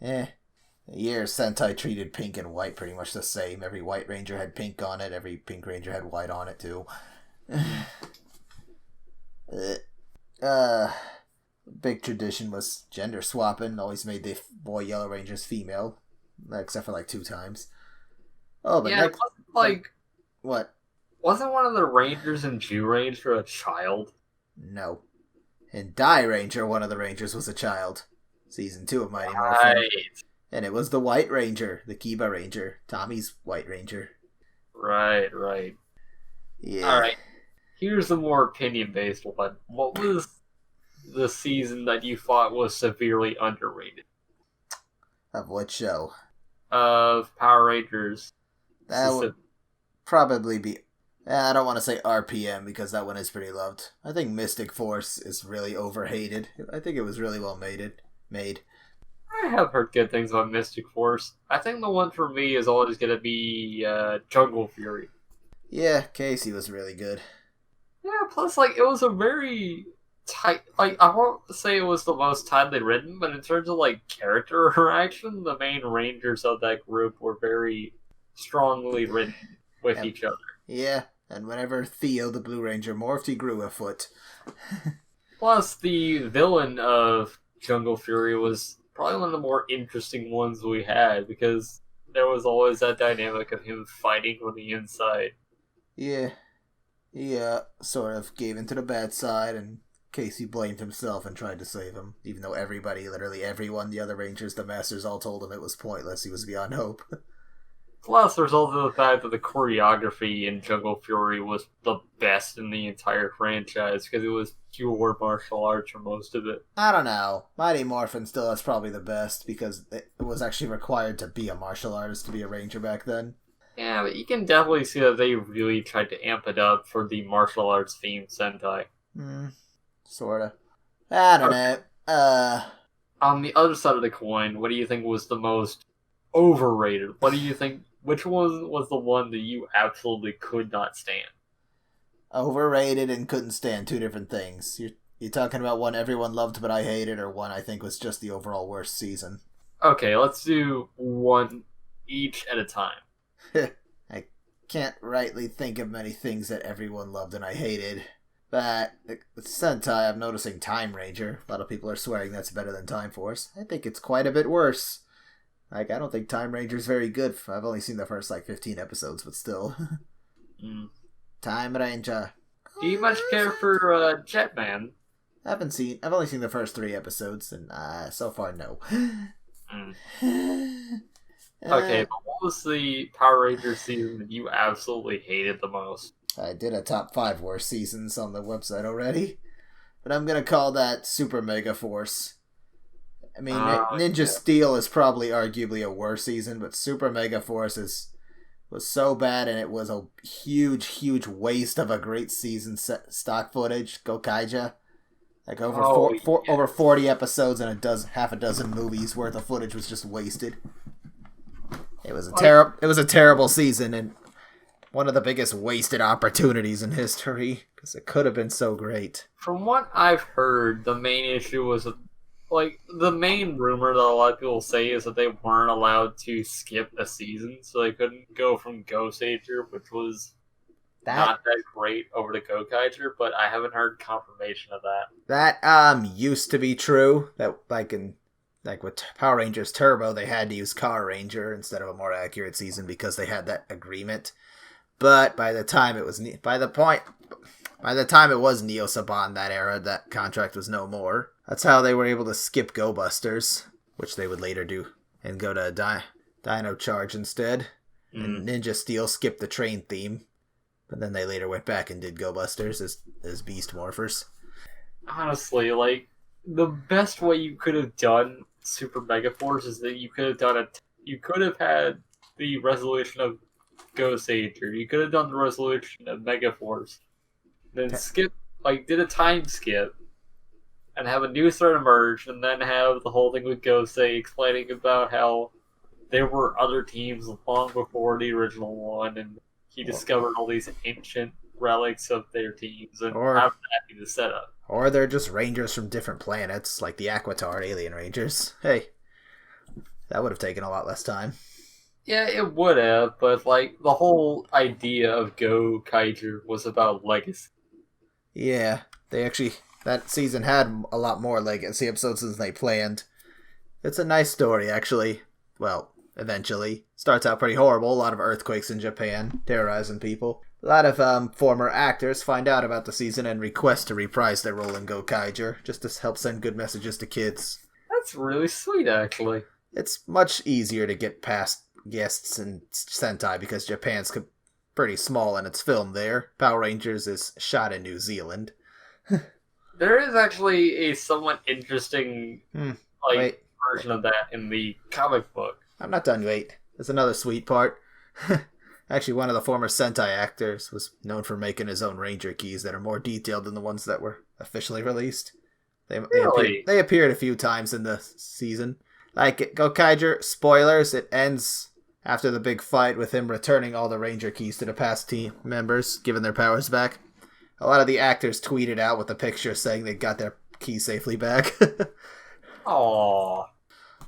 S1: The year Sentai treated pink and white pretty much the same. Every White Ranger had pink on it, every Pink Ranger had white on it too. Big tradition was gender swapping. Always made the boy Yellow Rangers female, except for like 2 times. Oh, but
S3: yeah,
S1: next,
S3: like
S1: what?
S3: Wasn't one of the Rangers in Jew Ranger a child?
S1: No. In Die Ranger, one of the Rangers was a child. Season 2 of Mighty Morphin.
S3: Right.
S1: And it was the White Ranger, the Kiba Ranger, Tommy's White Ranger.
S3: Right.
S1: Yeah.
S3: Alright. Here's a more opinion-based one. What was the season that you thought was severely underrated?
S1: Of what show?
S3: Of Power Rangers.
S1: That would probably be... I don't want to say RPM because that one is pretty loved. I think Mystic Force is really overhated. I think it was really well made.
S3: I have heard good things about Mystic Force. I think the one for me is always going to be Jungle Fury.
S1: Yeah, Casey was really good.
S3: Yeah, plus, like, it was a very tight... Like, I won't say it was the most tightly written, but in terms of, like, character interaction, the main Rangers of that group were very strongly written with each other.
S1: Yeah, and whenever Theo, the Blue Ranger, morphed, he grew a foot.
S3: Plus, the villain of Jungle Fury was probably one of the more interesting ones we had, because there was always that dynamic of him fighting from the inside.
S1: Yeah. He sort of gave into the bad side, and Casey blamed himself and tried to save him, even though everybody, literally everyone, the other Rangers, the Masters, all told him it was pointless, he was beyond hope.
S3: Plus, there's also the fact that the choreography in Jungle Fury was the best in the entire franchise, because it was pure martial arts for most of it.
S1: I don't know. Mighty Morphin still is probably the best, because it was actually required to be a martial artist to be a ranger back then.
S3: Yeah, but you can definitely see that they really tried to amp it up for the martial arts themed Sentai.
S1: Sorta. I don't know.
S3: On the other side of the coin, what do you think was the most overrated? What do you think, which one was the one that you absolutely could not stand?
S1: Overrated and couldn't stand, 2 different things. You're talking about one everyone loved but I hated, or one I think was just the overall worst season?
S3: Okay, let's do one each at a time.
S1: I can't rightly think of many things that everyone loved and I hated. But with Sentai, I'm noticing Time Ranger. A lot of people are swearing that's better than Time Force. I think it's quite a bit worse. Like, I don't think Time Ranger's very good. I've only seen the first, 15 episodes, but still. Time Ranger.
S3: Do you much care for Jetman?
S1: I've only seen the first 3 episodes, and so far, no.
S3: Okay, but what was the Power Rangers season that you absolutely hated the most?
S1: I did a top 5 worst seasons on the website already, but I'm gonna call that Super Mega Force. I mean, Ninja Steel is probably arguably a worse season, but Super Mega Force was so bad, and it was a huge waste of a great season stock footage. Gokaiger. Like over 40 episodes and half a dozen movies worth of footage was just wasted. It was a terrible season, and one of the biggest wasted opportunities in history, because it could have been so great.
S3: From what I've heard, the main issue was, the main rumor that a lot of people say is that they weren't allowed to skip a season, so they couldn't go from Ghost Ager, which was not that great, over to Gokaiger, but I haven't heard confirmation of that.
S1: That used to be true. That with Power Rangers Turbo, they had to use Car Ranger instead of a more accurate season because they had that agreement. But by the time it was Neo Saban, that era, that contract was no more. That's how they were able to skip Go Busters, which they would later do, and go to Dino Charge instead. And Ninja Steel skipped the train theme, but then they later went back and did Go Busters as Beast Morphers.
S3: Honestly, the best way you could have done Super Mega Force is that you could have done you could have had the resolution of Ghost Ager. You could have done the resolution of Mega Force. Then did a time skip. and have a new threat emerge, and then have the whole thing with Gosei explaining about how there were other teams long before the original one, and he discovered all these ancient relics of their teams, and
S1: Or-
S3: have that be the setup.
S1: Or they're just rangers from different planets, like the Aquitar alien rangers. Hey, that would have taken a lot less time.
S3: Yeah, it would have, but like the whole idea of Go Kaiju was about legacy.
S1: Yeah, that season had a lot more legacy episodes than they planned. It's a nice story, actually. Well, eventually. Starts out pretty horrible, a lot of earthquakes in Japan, terrorizing people. A lot of former actors find out about the season and request to reprise their role in Go Kaiju, just to help send good messages to kids.
S3: That's really sweet, actually.
S1: It's much easier to get past guests in Sentai because Japan's pretty small and it's filmed there. Power Rangers is shot in New Zealand.
S3: There is actually a somewhat interesting
S1: Wait.
S3: version of that in the comic book.
S1: I'm not done, wait. There's another sweet part. Actually, one of the former Sentai actors was known for making his own Ranger keys that are more detailed than the ones that were officially released.
S3: Really?
S1: They appeared a few times in the season. Like, Go Kaiju, spoilers, it ends after the big fight with him returning all the Ranger keys to the past team members, giving their powers back. A lot of the actors tweeted out with a picture saying they got their keys safely back.
S3: Aww.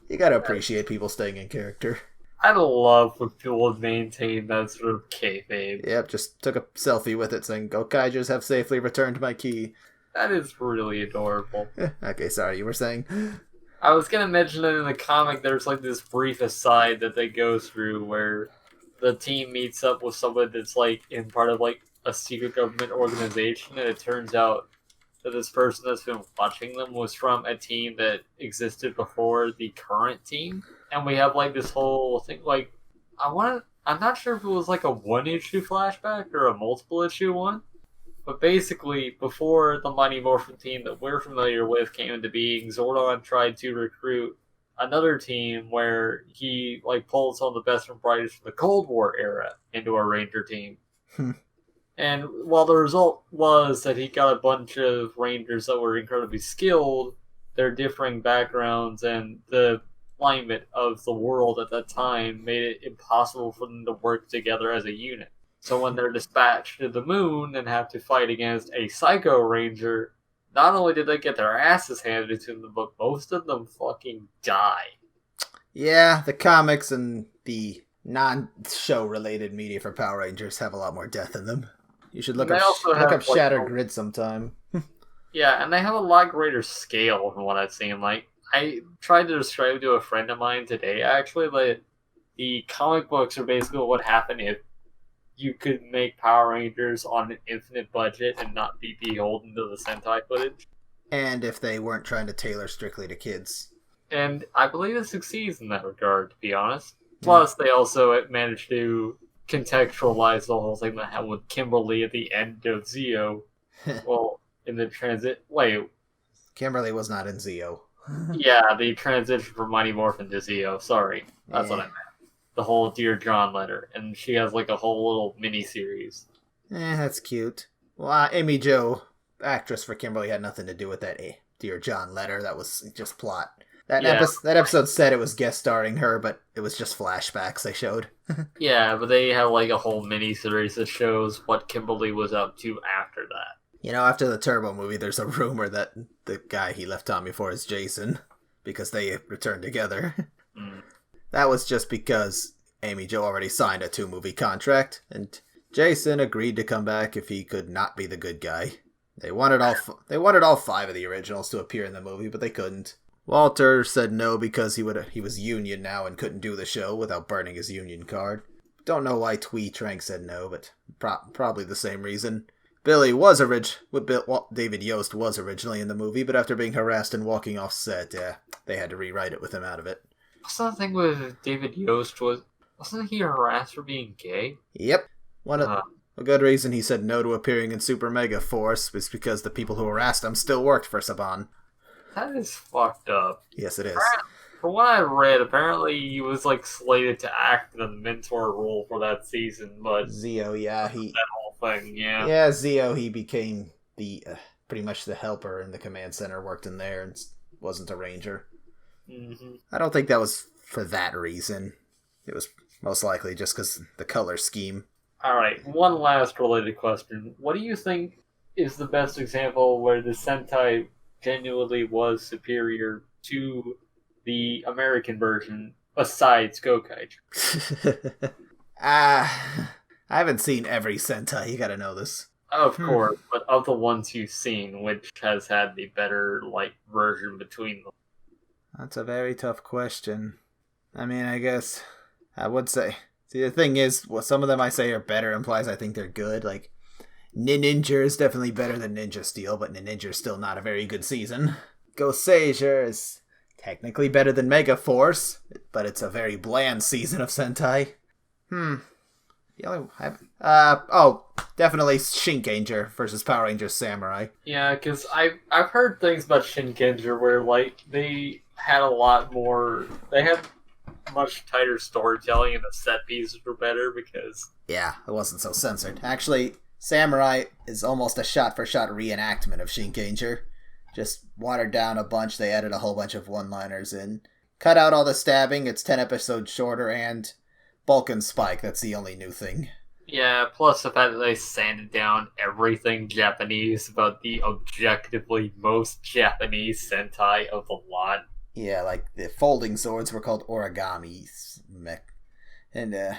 S1: You gotta appreciate people staying in character.
S3: I love when people maintain that sort of kayfabe.
S1: Yep, just took a selfie with it saying, Go Kaijus have safely returned my key.
S3: That is really adorable.
S1: Okay, sorry, you were saying?
S3: I was gonna mention that in the comic there's like this brief aside that they go through where the team meets up with someone that's like in part of like a secret government organization, and it turns out that this person that's been watching them was from a team that existed before the current team. And we have like this whole thing, like, I'm not sure if it was like a one-issue flashback or a multiple-issue one, but basically, before the Mighty Morphin team that we're familiar with came into being, Zordon tried to recruit another team where he like pulled some of the best and brightest from the Cold War era into a Ranger team. And while the result was that he got a bunch of Rangers that were incredibly skilled, their differing backgrounds and the climate of the world at that time made it impossible for them to work together as a unit. So when they're dispatched to the moon and have to fight against a Psycho Ranger, not only did they get their asses handed to them, but most of them fucking die.
S1: Yeah, the comics and the non-show related media for Power Rangers have a lot more death in them. You should look up Shattered Grid sometime.
S3: Yeah, and they have a lot greater scale from what I've seen. Like, I tried to describe it to a friend of mine today, actually, that the comic books are basically what happened if you could make Power Rangers on an infinite budget and not be beholden to the Sentai footage.
S1: And if they weren't trying to tailor strictly to kids.
S3: And I believe it succeeds in that regard, to be honest. Plus, they also managed to contextualize the whole thing that happened with Kimberly at the end of Zeo. Well, in the transit... Wait.
S1: Kimberly was not in Zeo.
S3: Yeah, the transition from Mighty Morphin to Zeo. Sorry. That's what I meant. The whole Dear John letter. And she has like a whole little mini-series.
S1: That's cute. Well, Amy Jo, actress for Kimberly, had nothing to do with that Dear John letter. That was just plot. That episode said it was guest starring her, but it was just flashbacks they showed.
S3: Yeah, but they have like a whole mini-series that shows what Kimberly was up to after that.
S1: You know, after the Turbo movie, there's a rumor that the guy he left Tommy for is Jason, because they returned together. That was just because Amy Jo already signed a 2-movie contract, and Jason agreed to come back if he could not be the good guy. They wanted all 5 of the originals to appear in the movie, but they couldn't. Walter said no because he was union now and couldn't do the show without burning his union card. Don't know why Twee Trank said no, but probably the same reason. David Yost was originally in the movie, but after being harassed and walking off set, they had to rewrite it with him out of it.
S3: What's the thing with David Yost wasn't he harassed for being gay?
S1: Yep. A good reason he said no to appearing in Super Mega Force was because the people who harassed him still worked for Saban.
S3: That is fucked up.
S1: Yes, it is.
S3: From what I read, apparently he was like slated to act in the mentor role for that season, but
S1: Zeo, yeah,
S3: that whole thing, yeah.
S1: Yeah, Zeo, he became the pretty much the helper in the command center worked in there and wasn't a ranger.
S3: Mm-hmm.
S1: I don't think that was for that reason. It was most likely just because the color scheme.
S3: Alright, one last related question. What do you think is the best example where the Sentai genuinely was superior to the American version, besides Gokaiger?
S1: I haven't seen every Sentai, you gotta know this.
S3: Of course, but of the ones you've seen, which has had the better, version between them?
S1: That's a very tough question. I mean, I guess I would say... See, the thing is, what some of them I say are better implies I think they're good. Like, Ninja is definitely better than Ninja Steel, but Ninja's still not a very good season. Goseiger is technically better than Mega Force, but it's a very bland season of Sentai. Definitely Shinkenger versus Power Rangers Samurai.
S3: Yeah, because I've heard things about Shinkenger where, they had a lot more... They had much tighter storytelling and the set pieces were better because...
S1: Yeah, it wasn't so censored. Actually, Samurai is almost a shot-for-shot reenactment of Shinkenger. Just watered down a bunch, they added a whole bunch of one-liners in. Cut out all the stabbing, it's 10 episodes shorter, and Bulk and Spike, that's the only new thing.
S3: Yeah, plus the fact that they sanded down everything Japanese about the objectively most Japanese Sentai of the lot.
S1: Yeah, like the folding swords were called origamis. And,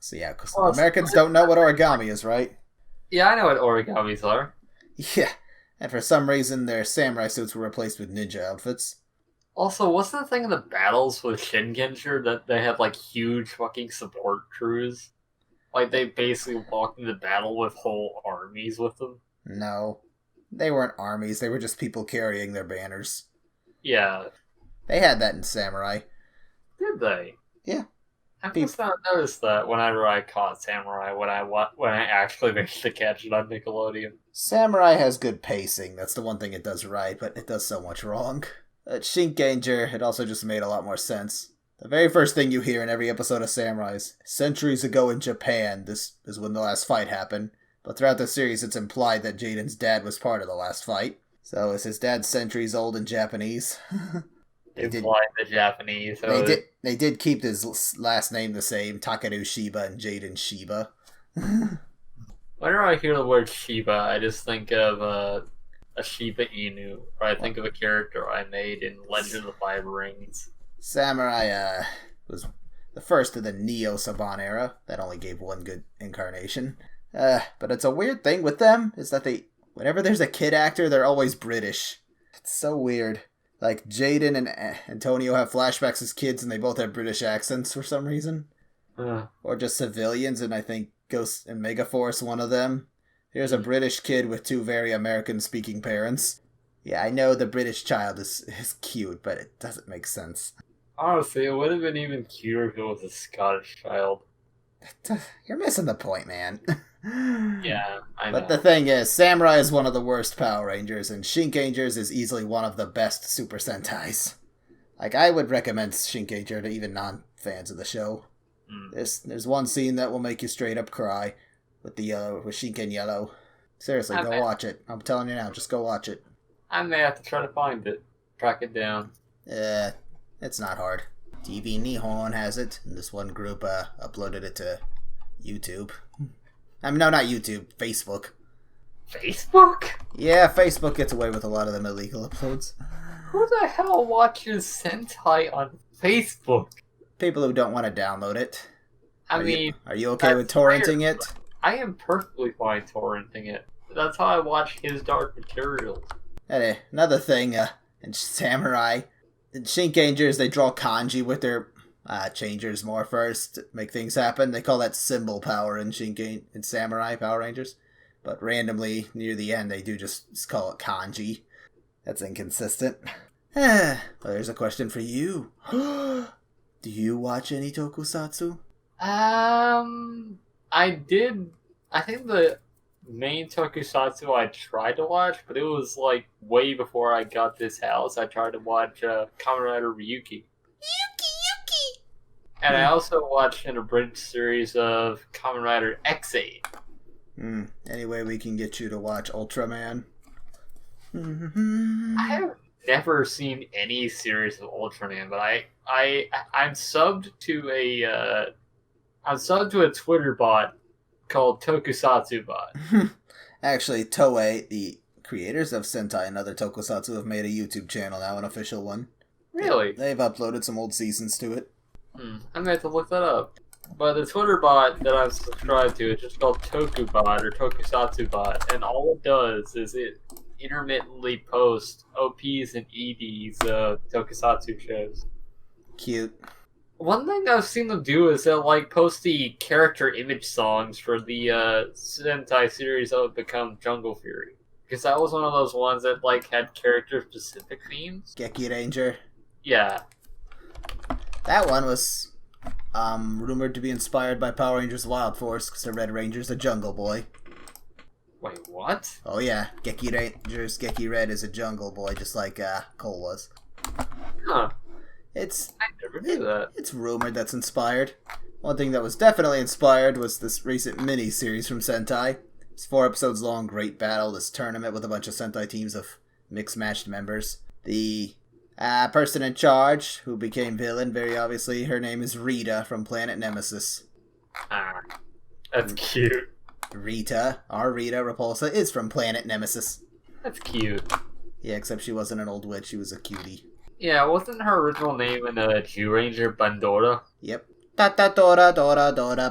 S1: so yeah, because Americans don't know what origami is, right?
S3: Yeah, I know what origamis are.
S1: Yeah, and for some reason their samurai suits were replaced with ninja outfits.
S3: Also, wasn't the thing in the battles with Shinkenger that they had, huge fucking support crews? They basically walked into battle with whole armies with them?
S1: No. They weren't armies, they were just people carrying their banners.
S3: Yeah.
S1: They had that in Samurai.
S3: Did they?
S1: Yeah.
S3: I must not notice that whenever I caught Samurai when I actually managed to catch it on Nickelodeon.
S1: Samurai has good pacing, that's the one thing it does right, but it does so much wrong. At Shinkenger, it also just made a lot more sense. The very first thing you hear in every episode of Samurai is, centuries ago in Japan, this is when the last fight happened. But throughout the series, it's implied that Jaden's dad was part of the last fight. So is his dad centuries old in Japanese?
S3: Implied the Japanese.
S1: They did keep his last name the same, Takeru Shiba and Jaden Shiba.
S3: Whenever I hear the word Shiba, I just think of a Shiba Inu, or I think of a character I made in Legend of the Five Rings.
S1: Samurai was the first of the Neo Saban era. That only gave one good incarnation. But it's a weird thing with them, is that whenever there's a kid actor, they're always British. It's so weird. Like, Jaden and Antonio have flashbacks as kids, and they both have British accents for some reason. Or just civilians, and I think Ghost and Megaforce, one of them. Here's a British kid with two very American-speaking parents. Yeah, I know the British child is cute, but it doesn't make sense.
S3: Honestly, it would have been even cuter if it was a Scottish child.
S1: You're missing the point, man.
S3: Yeah, I know.
S1: But the thing is, Samurai is one of the worst Power Rangers, and Shinkangers is easily one of the best Super Sentais. I would recommend Shinkanger to even non-fans of the show. There's one scene that will make you straight up cry with Shinken Yellow. Seriously, go watch it. I'm telling you now, just go watch it.
S3: I may have to try to find it. Track it down.
S1: It's not hard. TV Nihon has it, and this one group uploaded it to YouTube. I mean, no, not YouTube, Facebook.
S3: Facebook?
S1: Yeah, Facebook gets away with a lot of them illegal uploads.
S3: Who the hell watches Sentai on Facebook?
S1: People who don't want to download it.
S3: Are you
S1: okay with torrenting it?
S3: I am perfectly fine torrenting it. That's how I watch His Dark Materials.
S1: Another thing, in Samurai, in Shinkangers, they draw kanji with their changers more first to make things happen. They call that symbol power in Samurai Power Rangers. But randomly, near the end, they do just call it kanji. That's inconsistent. Well, there's a question for you. Do you watch any tokusatsu?
S3: I did. I think the main tokusatsu I tried to watch, but it was way before I got this house. I tried to watch Kamen Rider Ryuki. Yuki! And I also watched an abridged series of Kamen Rider X8.
S1: Anyway, we can get you to watch Ultraman.
S3: I have never seen any series of Ultraman, but I'm subbed to a Twitter bot called Tokusatsu Bot.
S1: Actually, Toei, the creators of Sentai and other tokusatsu, have made a YouTube channel now, an official one.
S3: Really?
S1: They've uploaded some old seasons to it.
S3: I'm gonna have to look that up. But the Twitter bot that I'm subscribed to is just called Tokubot or Tokusatsu Bot, and all it does is it intermittently posts OPs and EDs of Tokusatsu shows.
S1: Cute.
S3: One thing I've seen them do is they'll post the character image songs for the Sentai series that would become Jungle Fury. Because that was one of those ones that had character specific themes.
S1: Geki Ranger.
S3: Yeah.
S1: That one was rumored to be inspired by Power Rangers Wild Force because the Red Ranger's a jungle boy.
S3: Wait, what?
S1: Oh yeah, Geki Ranger's Geki Red is a jungle boy, just like Cole was.
S3: Huh.
S1: I
S3: never knew that.
S1: It's rumored that's inspired. One thing that was definitely inspired was this recent mini-series from Sentai. It's 4 episodes long, great battle, this tournament with a bunch of Sentai teams of mixed-matched members. The person in charge, who became villain, very obviously, her name is Rita from Planet Nemesis.
S3: Ah, that's cute.
S1: Rita, our Rita Repulsa, is from Planet Nemesis.
S3: That's cute.
S1: Yeah, except she wasn't an old witch, she was a cutie.
S3: Yeah, wasn't her original name in Jew Ranger Bandora?
S1: Yep. Dora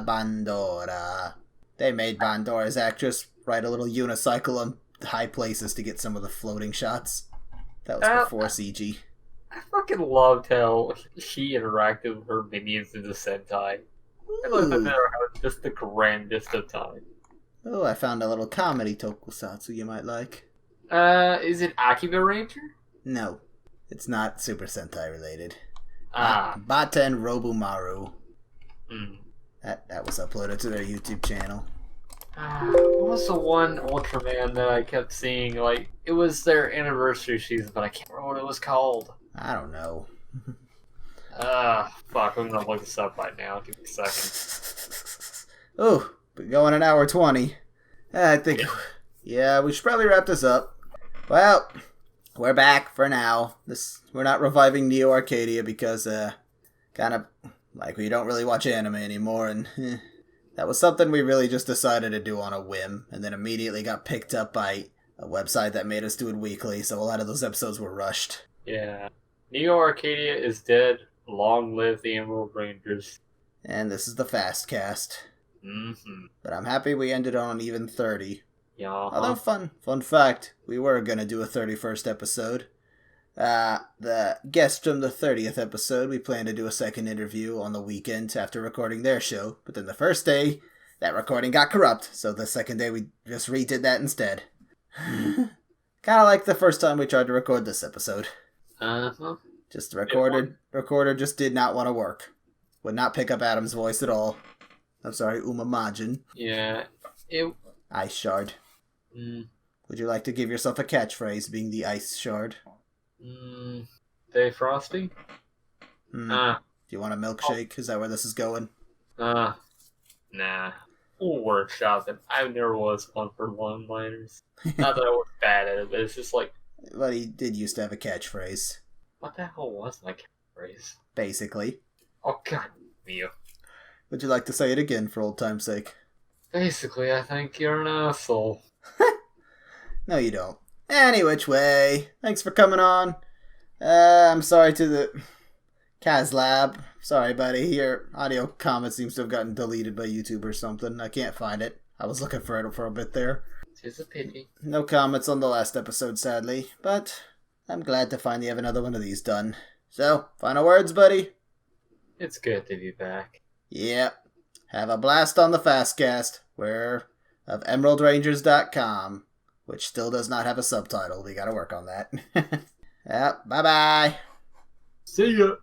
S1: Bandora. They made Bandora's actress ride a little unicycle on high places to get some of the floating shots. That was before CG.
S3: I fucking loved how she interacted with her minions in the Sentai. I loved that they were having just the grandest of time.
S1: Oh, I found a little comedy tokusatsu you might like.
S3: Is it Akiba Ranger?
S1: No. It's not Super Sentai related.
S3: Baten
S1: Robumaru.
S3: Mm.
S1: That was uploaded to their YouTube channel.
S3: What was the one Ultraman that I kept seeing? It was their anniversary season, but I can't remember what it was called.
S1: I don't know.
S3: Fuck, I'm gonna look this up right now. Give me a second.
S1: Oh, been going an hour 20. I think, yeah, we should probably wrap this up. Well, we're back for now. We're not reviving Neo Arcadia because, kind of, we don't really watch anime anymore, and that was something we really just decided to do on a whim, and then immediately got picked up by a website that made us do it weekly, so a lot of those episodes were rushed.
S3: Yeah. Neo Arcadia is dead. Long live the Emerald Rangers.
S1: And this is the Fast Cast.
S3: Mm-hmm.
S1: But I'm happy we ended on even 30.
S3: Yeah.
S1: Although, fun fact, we were going to do a 31st episode. The guest from the 30th episode, we planned to do a second interview on the weekend after recording their show, but then the first day, that recording got corrupt, so the second day we just redid that instead. Kind of like the first time we tried to record this episode.
S3: Uh-huh.
S1: Just the recorder just did not want to work. Would not pick up Adam's voice at all. I'm sorry, Umamajin.
S3: Yeah.
S1: Ice Shard. Would you like to give yourself a catchphrase, being the Ice Shard?
S3: Dave Frosty?
S1: Do you want a milkshake? Is that where this is going?
S3: Nah. We'll workshop it. I never was one for one-liners. Not that I was bad at it, but it's just
S1: But he did used to have a catchphrase.
S3: What the hell was my catchphrase?
S1: Basically.
S3: Oh, God, Mio.
S1: Would you like to say it again for old time's sake?
S3: Basically, I think you're an asshole.
S1: No, you don't. Any which way. Thanks for coming on. I'm sorry to the Kazlab. Sorry, buddy. Your audio comment seems to have gotten deleted by YouTube or something. I can't find it. I was looking for it for a bit there.
S3: Tis a pity.
S1: No comments on the last episode, sadly. But I'm glad to finally have another one of these done. So, final words, buddy?
S3: It's good to be back.
S1: Yep. Have a blast on the Fastcast, of EmeraldRangers.com, which still does not have a subtitle. We gotta work on that. Yep, bye-bye.
S3: See ya.